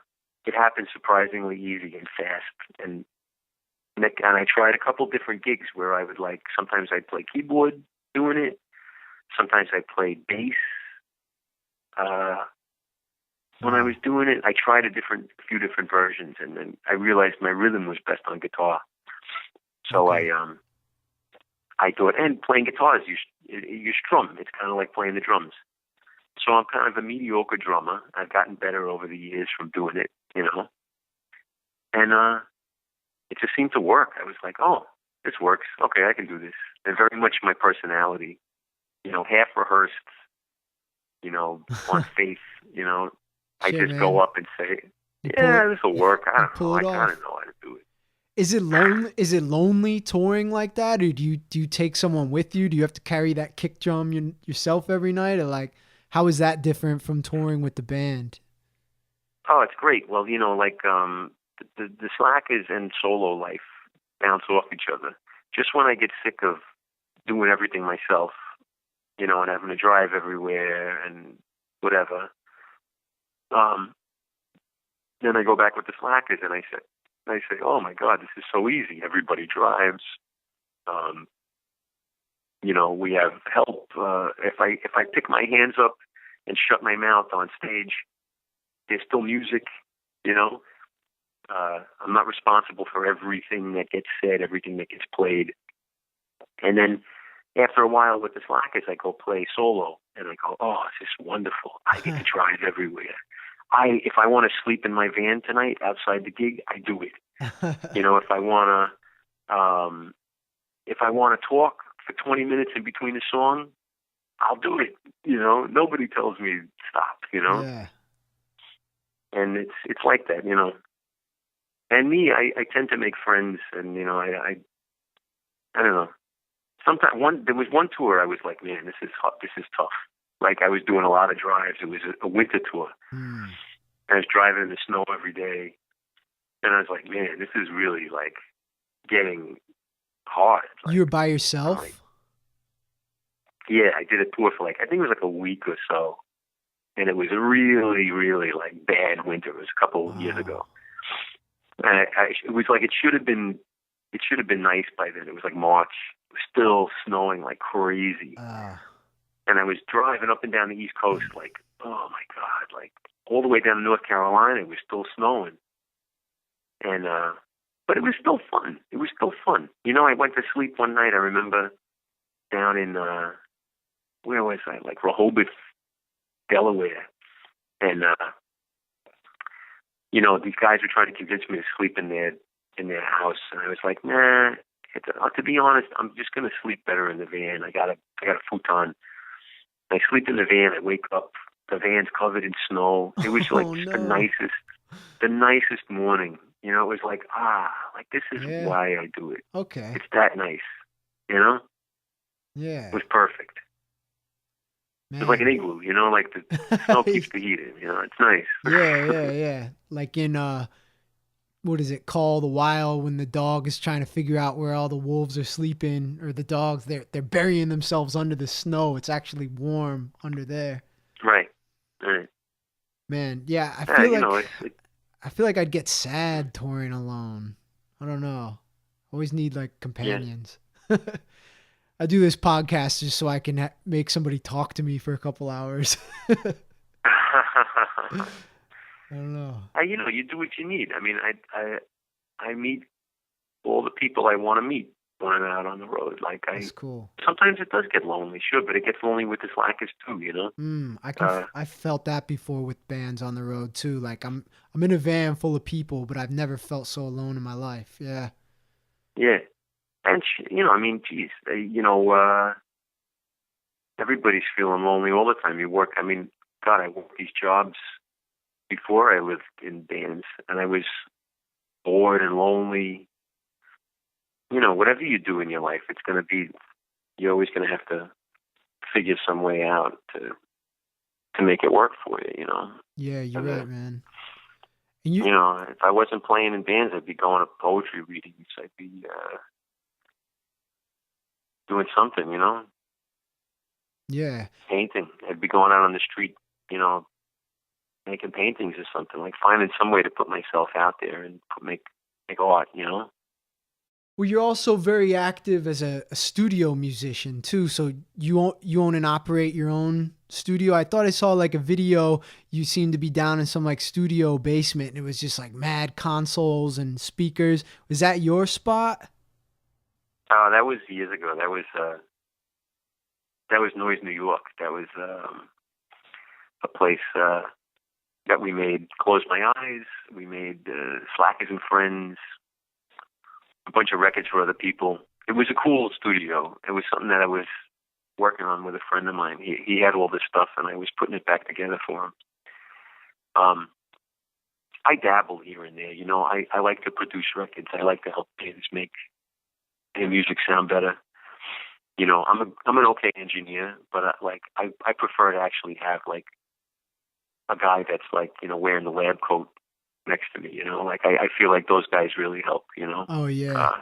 it happens surprisingly easy and fast. And I tried a couple different gigs where I would sometimes I'd play keyboard doing it. Sometimes I played bass. Uh, when I was doing it, I tried a few different versions, and then I realized my rhythm was best on guitar. So Okay. I thought, and playing guitar is you strum. It's kind of like playing the drums. So I'm kind of a mediocre drummer. I've gotten better over the years from doing it, and it just seemed to work. I was like, oh, this works. Okay, I can do this. And very much my personality, half rehearsed, on faith, I Shit, just go man. up and say, You pull yeah, it. this will work. I You don't know. pull I it kind of off. know how to do it. Is it lonely? Is it lonely touring like that, or do you take someone with you? Do you have to carry that kick drum yourself every night, or how is that different from touring with the band? Oh, it's great. Well, the slackers and solo life bounce off each other. Just when I get sick of doing everything myself, and having to drive everywhere and whatever, um, then I go back with the slackers and I say, oh my God, this is so easy. Everybody drives. Um, we have help. If I pick my hands up and shut my mouth on stage, there's still music. You know, I'm not responsible for everything that gets said, everything that gets played. And then after a while with the slackers, I go play solo, and I go, oh, this is wonderful. I get to drive everywhere. If I want to sleep in my van tonight outside the gig, I do it. If I want to talk for 20 minutes in between a song, I'll do it. Nobody tells me stop. Yeah. And it's like that. And me, I tend to make friends, and I don't know. Sometimes there was one tour I was like, man, this is hot, this is tough. Like I was doing a lot of drives. It was a winter tour. Hmm. I was driving in the snow every day, and I was like, man, this is really getting hard. You were by I'm like, yourself? yeah, I did a tour for I think it was a week or so, and it was really, really bad winter. It was a couple of years Wow. ago, and it was it should have been. It should have been nice by then. It was March. It was still snowing like crazy, Ah. and I was driving up and down the East Coast, oh my God, all the way down to North Carolina. It was still snowing, and but it was still fun. It was still fun. I went to sleep one night. I remember down in where was I? Rehoboth, Delaware, and these guys were trying to convince me to sleep in their house, and I was like, nah. To be honest, I'm just gonna sleep better in the van. I got a futon. I sleep in the van. I wake up. The van's covered in snow. It was Oh just no. the nicest morning. It was this is Yeah. why I do it. Okay. It's that nice. It Yeah. was perfect. It was like an Man. igloo. The snow keeps the heat in. It's nice. Yeah, yeah, yeah. Like in what is it called? The Wild, when the dog is trying to figure out where all the wolves are sleeping, or the dogs they're burying themselves under the snow. It's actually warm under there. Right. Right. Man, yeah, Yeah. It's I feel like I'd get sad touring alone. I don't know. Always need yeah. companions. I do this podcast just so I can make somebody talk to me for a couple hours. I don't know. You do what you need. I mean, I meet all the people I want to meet when I'm out on the road. That's cool. Sometimes it does get lonely, sure, but it gets lonely with the slackers too. I felt that before with bands on the road too. Like I'm in a van full of people, but I've never felt so alone in my life. Yeah. Yeah, and I mean, geez, everybody's feeling lonely all the time. You work. I mean, God, I worked these jobs before I lived in bands, and I was bored and lonely. Whatever you do in your life, it's going to be. You're always going to have to figure some way out to make it work for you, you know. Yeah, you're And, right, man. And you, you know, if I wasn't playing in bands, I'd be going to poetry readings. I'd be doing something, you know, yeah, painting. I'd be going out on the street, you know, making paintings or something, like finding some way to put myself out there and make art, you know. well, you're also very active as a studio musician too. So you own and operate your own studio. I thought I saw like a video. You seemed to be down in some like studio basement, and it was just like mad consoles and speakers. Was that your spot? Oh, that was years ago. That was Noise, New York. That was a place that we made Close My Eyes. We made Slackers and Friends, a bunch of records for other people. It was a cool studio. It was something that I was working on with a friend of mine. He had all this stuff, and I was putting it back together for him. I dabble here and there. You know, I like to produce records. I like to help bands make their music sound better. You know, I'm an okay engineer, but I prefer to actually have like a guy that's like, you know, wearing the lab coat next to me. You know, like I feel like those guys really help. You know. Oh yeah.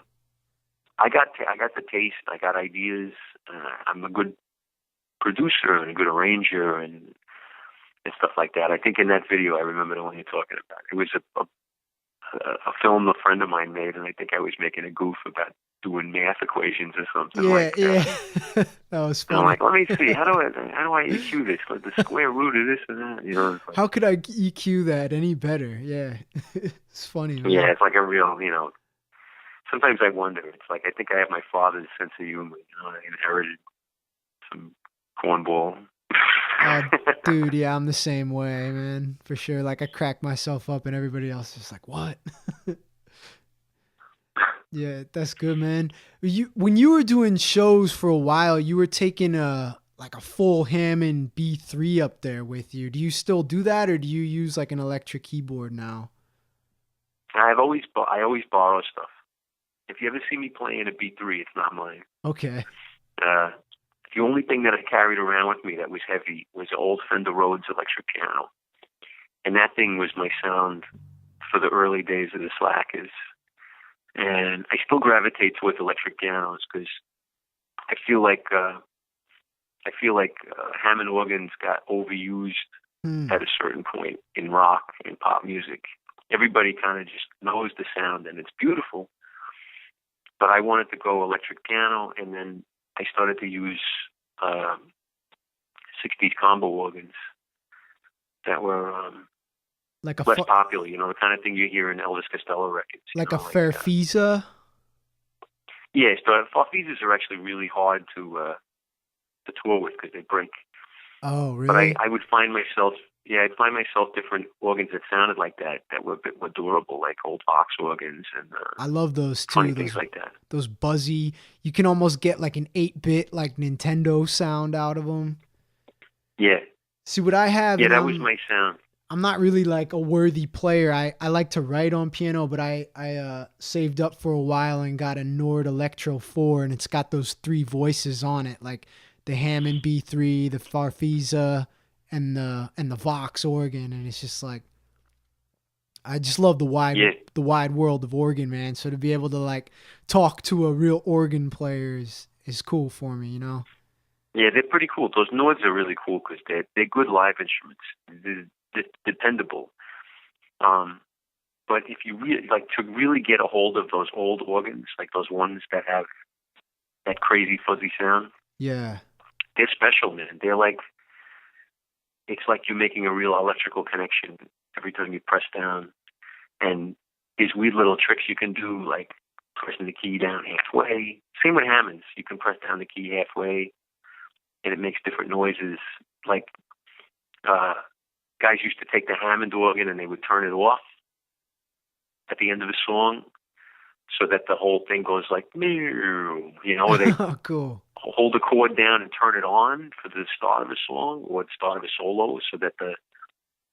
I got the taste. I got ideas. I'm a good producer and a good arranger and stuff like that. I think in that video, I remember the one you're talking about. It was a film a friend of mine made, and I think I was making a goof about doing math equations or something like that. Yeah. That was funny. And I'm like, let me see, how do I EQ this? Like the square root of this and that, you know? Like, how could I EQ that any better? Yeah. It's funny, man. yeah, it's like a real, you know. Sometimes I wonder. It's like I think I have my father's sense of humor. You know, I inherited some cornball. Dude, yeah, I'm the same way, man, for sure. Like I crack myself up, and everybody else is like, "What?" Yeah, that's good, man. When you were doing shows for a while, you were taking a full Hammond B3 up there with you. Do you still do that, or do you use like an electric keyboard now? I always borrow stuff. If you ever see me playing a B3, it's not mine. Okay. The only thing that I carried around with me that was heavy was an old Fender Rhodes electric piano. And that thing was my sound for the early days of the Slackers. And I still gravitate towards electric pianos because I feel like Hammond organs got overused at a certain point in rock and pop music. Everybody kind of just knows the sound, and it's beautiful. But I wanted to go electric piano, and then I started to use 60s combo organs that were like a less popular, you know, the kind of thing you hear in Elvis Costello records. Like a Farfisa? Yeah, so Farfisas are actually really hard to tour with because they break. Oh, really? But I would find myself, I'd find myself different organs that sounded like that were a bit more durable, like old Vox organs and I love those too. funny things like that. Those buzzy, you can almost get like an 8-bit like Nintendo sound out of them. Yeah. See what I have? Yeah, that was my sound. I'm not really like a worthy player. I like to write on piano, but I saved up for a while and got a Nord Electro 4, and it's got those 3 voices on it, like the Hammond B3, the Farfisa, and the Vox organ, and it's just like I just love the wide world of organ, man. So to be able to like talk to a real organ player is cool for me, you know. Yeah, they're pretty cool. Those Nords are really cool because they're good live instruments. They're dependable. But if you really like to really get a hold of those old organs, like those ones that have that crazy fuzzy sound, yeah, they're special, man. They're like, it's like you're making a real electrical connection every time you press down. And these weird little tricks you can do, like pressing the key down halfway. Same with Hammonds. You can press down the key halfway, and it makes different noises. Like guys used to take the Hammond organ and they would turn it off at the end of a song so that the whole thing goes like, meow, you know, or they cool. hold the chord down and turn it on for the start of a song or the start of a solo so that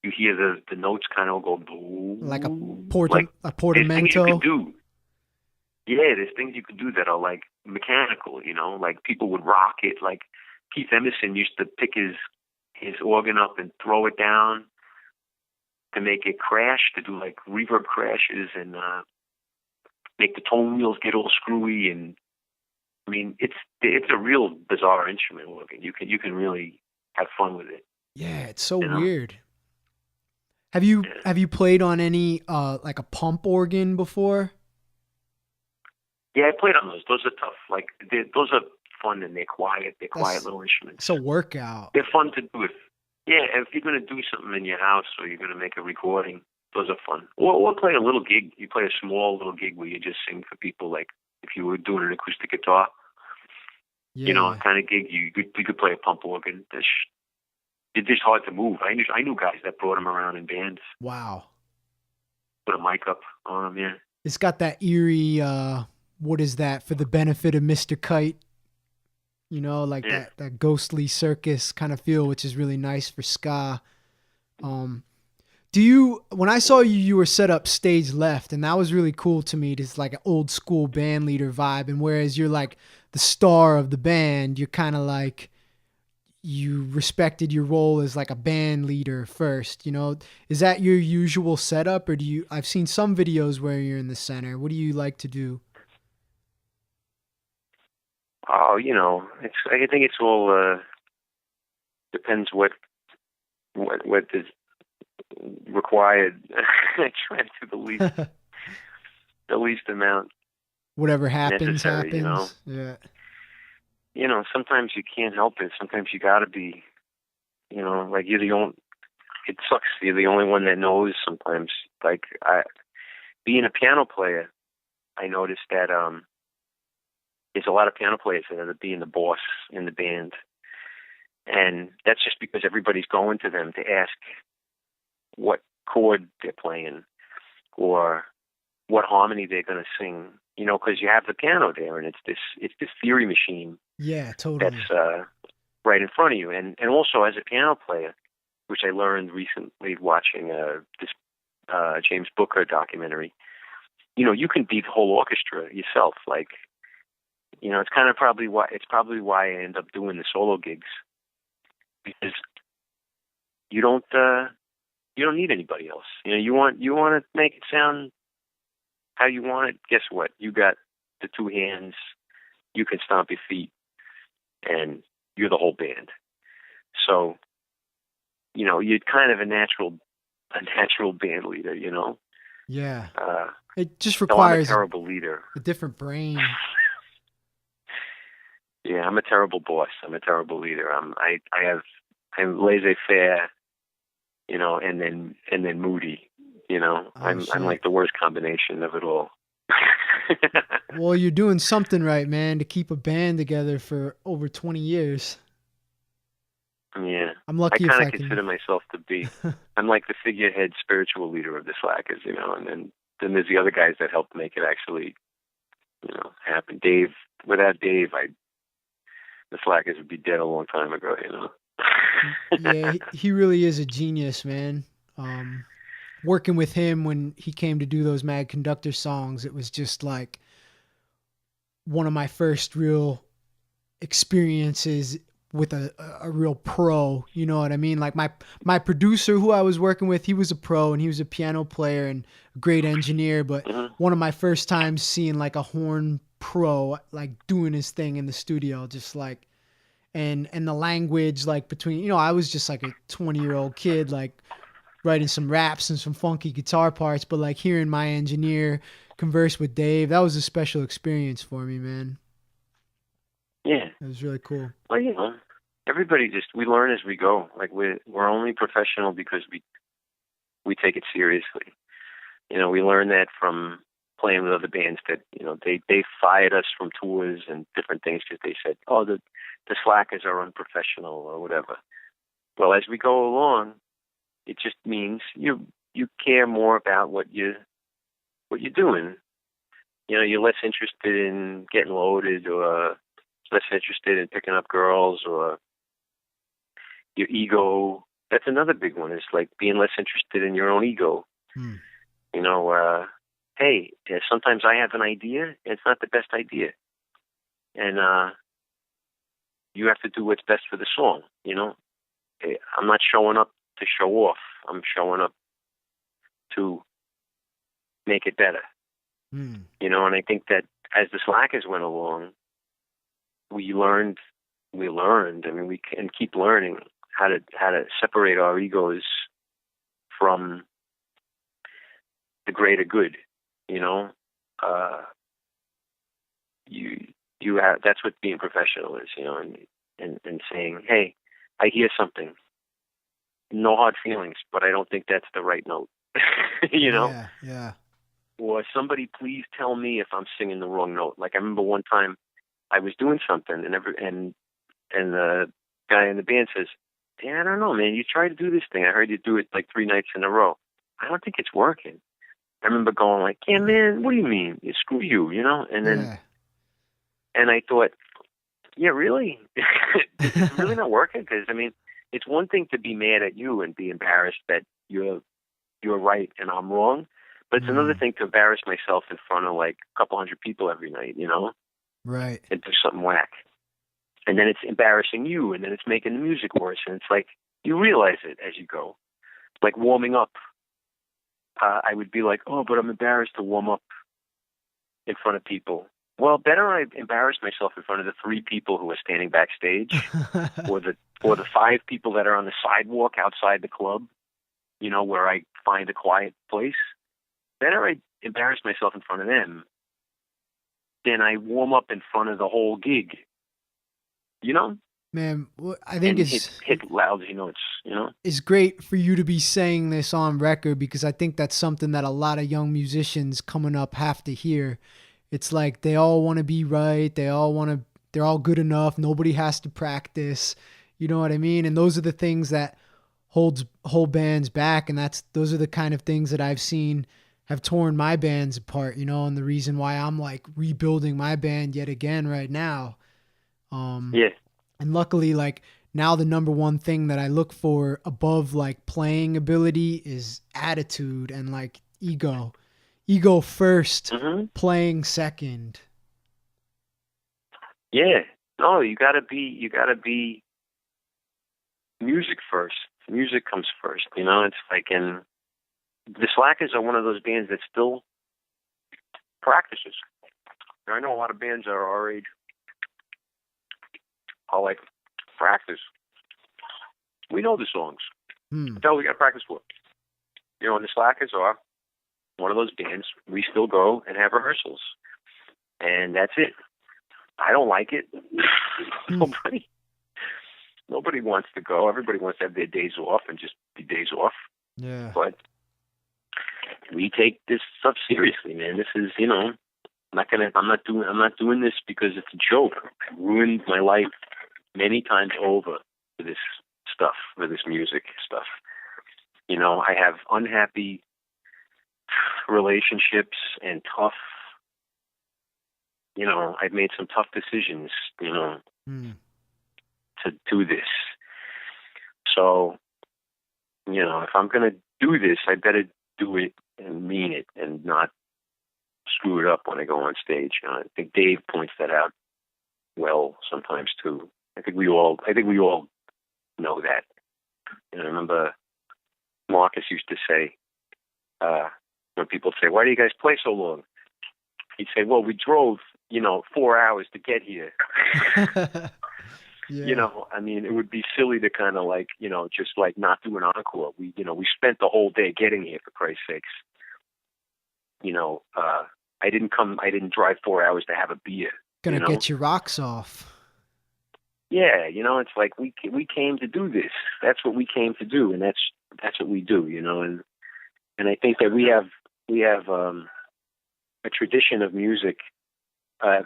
you hear the notes kind of go boom. Like a portamento. There's things you can do. Yeah, there's things you can do that are like mechanical, you know, like people would rock it. Like Keith Emerson used to pick his organ up and throw it down to make it crash, to do like reverb crashes and make the tone wheels get all screwy. And I mean, it's a real bizarre instrument organ. You can really have fun with it. Yeah, it's so weird. Have you played on any like a pump organ before? Yeah, I played on those. Those are tough. Like those are fun and they're quiet. They're quiet little instruments. It's a workout. They're fun to do if you're going to do something in your house or you're going to make a recording. Those are fun. Or play a little gig. You play a small little gig where you just sing for people. Like if you were doing an acoustic guitar, you know, kind of gig. You could play a pump organ. It's just hard to move. I knew guys that brought them around in bands. Wow. Put a mic up on them. Yeah. It's got that eerie. What is that? For the benefit of Mr. Kite. You know, like that ghostly circus kind of feel, which is really nice for ska. When I saw you were set up stage left, and that was really cool to me. It's like an old school band leader vibe. And whereas you're like the star of the band, you're kind of like, you respected your role as like a band leader first, you know. Is that your usual setup, or I've seen some videos where you're in the center. What do you like to do? Oh, you know, I think it's all depends what is required. I try to do the least amount. Whatever happens, happens. You know? Yeah. You know, sometimes you can't help it. Sometimes you got to be, you know, like you're the only. It sucks. You're the only one that knows. Sometimes, like being a piano player, I noticed that there's a lot of piano players that are being the boss in the band. And that's just because everybody's going to them to ask what chord they're playing or what harmony they're going to sing, you know, because you have the piano there and it's this theory machine. Yeah, totally. That's right in front of you. And also as a piano player, which I learned recently watching this James Booker documentary, you know, you can beat the whole orchestra yourself. Like, you know, it's probably why I end up doing the solo gigs, because you don't need anybody else. You know, you want to make it sound how you want it. Guess what? You got the two hands. You can stomp your feet, and you're the whole band. So, you know, you're kind of a natural band leader. You know. Yeah. It just requires I'm a terrible leader. A different brain. Yeah, I'm a terrible boss. I'm a terrible leader. I'm laissez-faire, you know, and then moody, you know. I'm like the worst combination of it all. Well, you're doing something right, man, to keep a band together for over 20 years. Yeah. I'm lucky I kind of consider myself to be, I'm like the figurehead spiritual leader of the Slackers, you know, and then there's the other guys that helped make it actually, you know, happen. Dave, without Dave, the Slackers would be dead a long time ago, you know. Yeah, he really is a genius, man. Working with him when he came to do those Mad Conductor songs, it was just like one of my first real experiences with a real pro, you know what I mean? Like my producer who I was working with, he was a pro and he was a piano player and a great engineer, but one of my first times seeing like a horn pro like doing his thing in the studio, just like and the language like between, you know, I was just like a 20-year-old kid like writing some raps and some funky guitar parts, but like hearing my engineer converse with Dave, that was a special experience for me, man. Yeah. It was really cool. Well, you know, we learn as we go. Like we're only professional because we take it seriously. You know, we learn that from playing with other bands that, you know, they fired us from tours and different things because they said, oh, the Slackers are unprofessional or whatever. Well, as we go along, it just means you care more about what you're doing. You know, you're less interested in getting loaded or less interested in picking up girls or your ego. That's another big one. It's like being less interested in your own ego. You know, hey, sometimes I have an idea. And it's not the best idea. And, you have to do what's best for the song. You know, I'm not showing up to show off. I'm showing up to make it better. You know, and I think that as the Slackers went along, we learned. I mean, we can keep learning how to separate our egos from the greater good. You know, you have, that's what being professional is. You know, and saying, hey, I hear something. No hard feelings, but I don't think that's the right note. You know? Yeah. Or somebody please tell me if I'm singing the wrong note. Like I remember one time I was doing something and the guy in the band says, "Yeah, I don't know, man. You try to do this thing. I heard you do it like 3 nights in a row. I don't think it's working." I remember going like, "Yeah, man, what do you mean? Screw you," you know? And then, and I thought, yeah, really? It's really not working? Because, I mean, it's one thing to be mad at you and be embarrassed that you're right and I'm wrong. But it's another thing to embarrass myself in front of like a couple hundred people every night, you know? Right. And do something whack. And then it's embarrassing you, and then it's making the music worse. And it's like, you realize it as you go. Like warming up. I would be like, oh, but I'm embarrassed to warm up in front of people. Well, better I embarrass myself in front of the 3 people who are standing backstage or the 5 people that are on the sidewalk outside the club, you know, where I find a quiet place. Better I embarrass myself in front of them than I warm up in front of the whole gig. You know? Man, I think it's hit lousy notes, you know? It's great for you to be saying this on record, because I think that's something that a lot of young musicians coming up have to hear. It's like they all want to be right. They're all good enough. Nobody has to practice. You know what I mean? And those are the things that hold bands back. And those are the kind of things that I've seen have torn my bands apart, you know, and the reason why I'm like rebuilding my band yet again right now. Yeah. And luckily, like now the number one thing that I look for above like playing ability is attitude and like ego first, playing second. Yeah. No, you gotta be music first. Music comes first, you know? It's like, and the Slackers are one of those bands that still practices. I know a lot of bands that are our age are like, practice. We know the songs. That's all we got to practice for. You know, and the Slackers are one of those bands. We still go and have rehearsals. And that's it. I don't like it. Nobody wants to go. Everybody wants to have their days off and just be days off. Yeah. But we take this stuff seriously, man. This is, you know, I'm not doing this because it's a joke. I ruined my life many times over for this stuff, for this music stuff. You know, I have unhappy relationships and tough, you know, I've made some tough decisions, you know, to do this. So, you know, if I'm going to do this, I better do it and mean it and not screw it up when I go on stage. I think Dave points that out well sometimes too. I think we all know that. And I remember Marcus used to say, when people say, "Why do you guys play so long?" He'd say, "Well, we drove, 4 hours to get here." Yeah. You know, I mean, it would be silly to kind of like, just like not do an encore. We spent the whole day getting here, for Christ's sakes. I didn't drive 4 hours to have a beer. Gonna get your rocks off. Yeah, it's like we came to do this. That's what we came to do, and that's what we do, and I think that we have a tradition of music that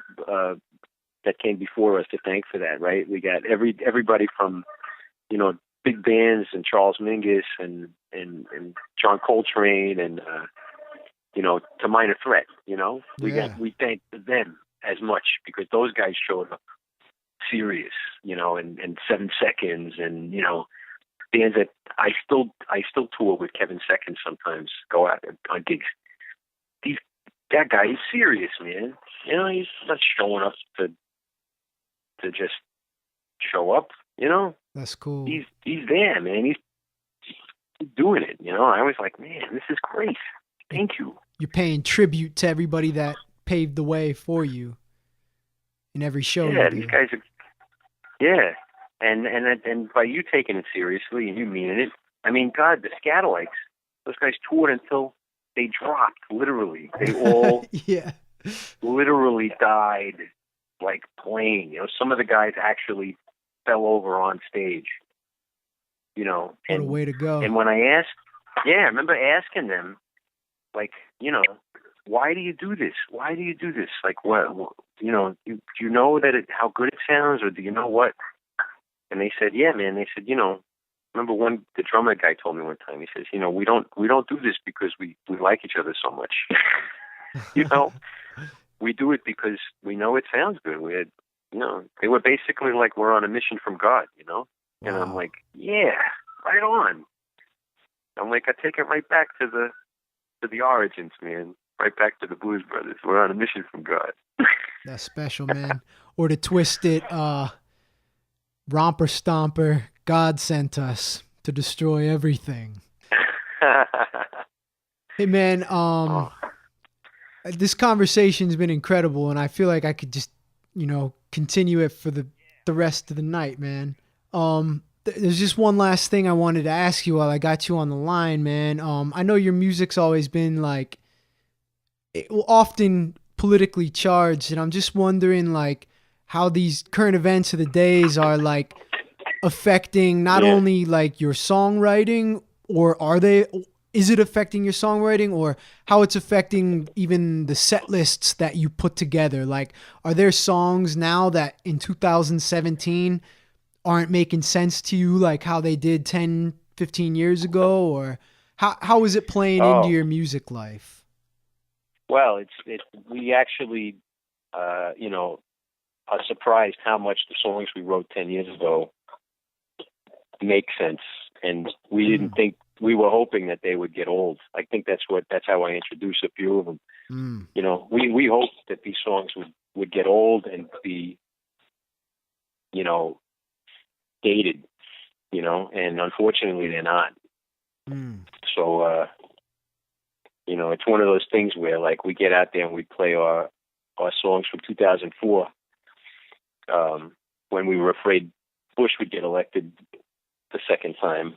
came before us to thank for that, right? We got everybody from big bands and Charles Mingus and John Coltrane and to Minor Threat. We thank them as much because those guys showed up serious, and 7 Seconds and bands that I still tour with. Kevin Seconds sometimes go out on gigs. That guy is serious, man. He's not showing up to just show up, you know. That's cool. He's there, man. He's doing it, you know. I was like, man, this is great. Thank you. You're paying tribute to everybody that paved the way for you in every show you Yeah, these do. guys are. Yeah, and by you taking it seriously and you meaning it, I mean, God, the Scatolites, those guys toured until they dropped. Literally, they all Yeah. literally died like playing. You know, some of the guys actually fell over on stage. You know, What a way to go. and when I asked, yeah, I remember asking them, like, you know, why do you do this? Why do you do this? Like, what you know, do you know that how good it sounds, or do you know what? And they said, yeah, man. They said, you know, remember the drummer guy told me one time. He says, you know, we don't do this because we like each other so much. You know, we do it because we know it sounds good. We had, you know, they were basically like, we're on a mission from God, you know. And I'm Wow. like, yeah, right on. I'm like, I take it right back to the origins, man. Right back to the Blues Brothers. We're on a mission from God. That's special, man. Or to twist it, romper stomper, God sent us to destroy everything. Hey man, Oh, this conversation's been incredible and I feel like I could just, continue it for the rest of the night, man. There's just one last thing I wanted to ask you while I got you on the line, man. I know your music's always been like often politically charged, and I'm just wondering like how these current events of the days are like affecting not yeah. only like your songwriting, or is it affecting your songwriting, or how it's affecting even the set lists that you put together? Like, are there songs now that in 2017 aren't making sense to you like how they did 10, 15 years ago, or how is it playing into Oh, your music life? well, we actually, you know, are surprised how much the songs we wrote 10 years ago make sense. And we didn't Mm, think, we were hoping that they would get old. I think that's how I introduced a few of them. mm, You know, we hoped that these songs would get old and be, you know, dated, you know, and unfortunately they're not. mm. So, you know, it's one of those things where like we get out there and we play our songs from 2004, when we were afraid Bush would get elected the second time.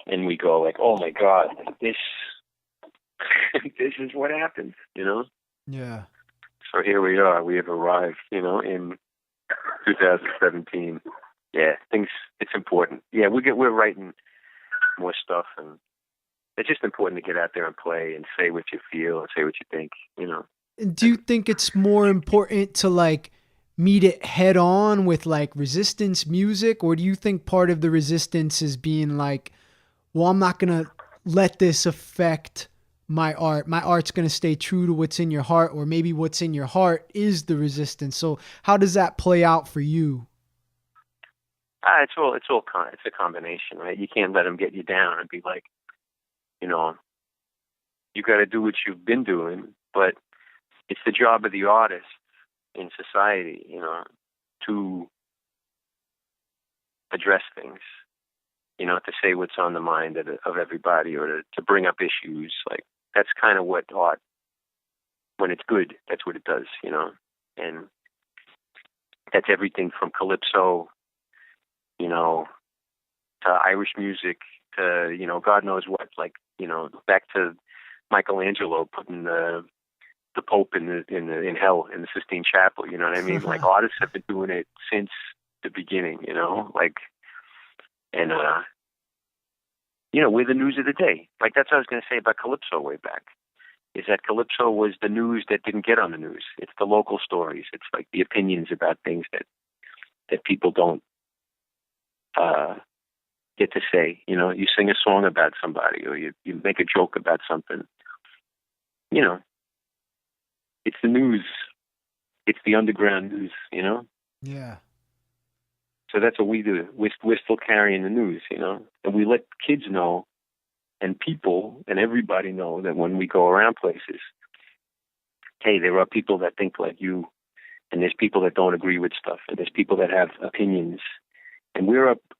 And we go like, oh my God, this, this is what happens, you know? Yeah. So here we are. We have arrived, you know, in 2017. Yeah, it's important. Yeah, we're writing more stuff, and it's just important to get out there and play and say what you feel and say what you think, you know. And do you think it's more important to like meet it head on with like resistance music, or do you think part of the resistance is being like, well, I'm not going to let this affect my art. My art's going to stay true to what's in your heart, or maybe what's in your heart is the resistance. So how does that play out for you? It's a combination, right? You can't let them get you down and be like, you know, you got to do what you've been doing, but it's the job of the artist in society, you know, to address things, you know, to say what's on the mind of everybody, or to bring up issues. Like, that's kind of what art, when it's good, that's what it does, you know. And that's everything from calypso, you know, to Irish music, to, you know, God knows what, like, you know, back to Michelangelo putting the Pope in hell in the Sistine Chapel. You know what I mean? Like, artists have been doing it since the beginning. You know, like, and you know, we're the news of the day. Like, that's what I was going to say about calypso way back. Is that calypso was the news that didn't get on the news. It's the local stories. It's like the opinions about things that people don't get to say. You know, you sing a song about somebody, or you make a joke about something. You know, it's the news. It's the underground news, you know? Yeah. So that's what we do. We're still carrying the news, you know? And we let kids know, and people and everybody know, that when we go around places, hey, there are people that think like you, and there's people that don't agree with stuff, and there's people that have opinions. And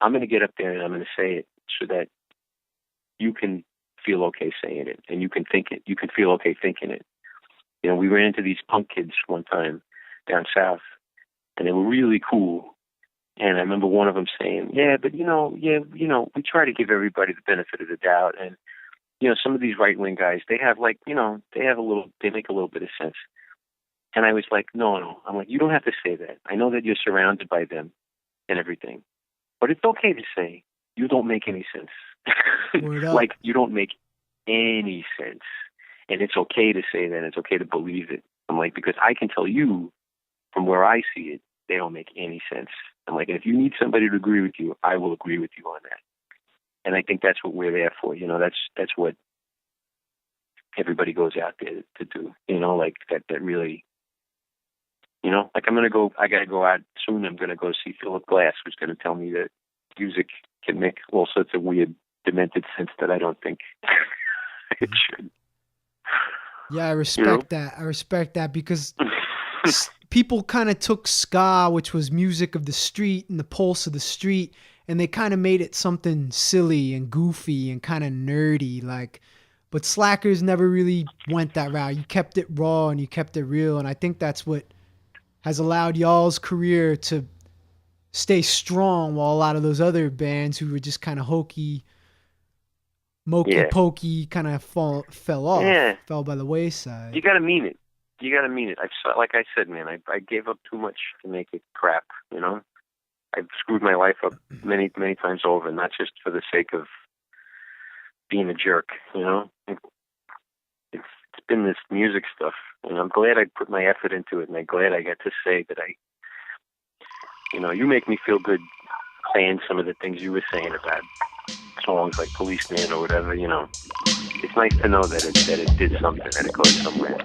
I'm going to get up there and I'm going to say it so that you can feel okay saying it, and you can think it. You can feel okay thinking it. You know, we ran into these punk kids one time down south, and they were really cool. And I remember one of them saying, yeah, but we try to give everybody the benefit of the doubt. And, some of these right-wing guys, they have they make a little bit of sense. And I was like, no. I'm like, you don't have to say that. I know that you're surrounded by them and everything, but it's okay to say you don't make any sense. Like, you don't make any sense. And it's okay to say that. It's okay to believe it. I'm like, because I can tell you from where I see it, they don't make any sense. I'm like, if you need somebody to agree with you, I will agree with you on that. And I think that's what we're there for. That's what everybody goes out there to do. Like that really, like I got to go out soon. I'm going to go see Philip Glass, who's going to tell me that music can make all sorts of weird, demented sense that I don't think it should. Yeah, I respect that. I respect that because people kind of took ska, which was music of the street and the pulse of the street, and they kind of made it something silly and goofy and kind of nerdy. But Slackers never really went that route. You kept it raw and you kept it real, and I think that's what has allowed y'all's career to stay strong, while a lot of those other bands who were just kind of hokey, pokey, kind of fell off, fell by the wayside. You got to mean it. Like I said, man, I gave up too much to make it crap. I've screwed my life up many, many times over, not just for the sake of being a jerk. It's been this music stuff, and I'm glad I put my effort into it, and I'm glad I got to say that you make me feel good saying some of the things you were saying about songs like Policeman or whatever. It's nice to know that it did something, that it goes somewhere.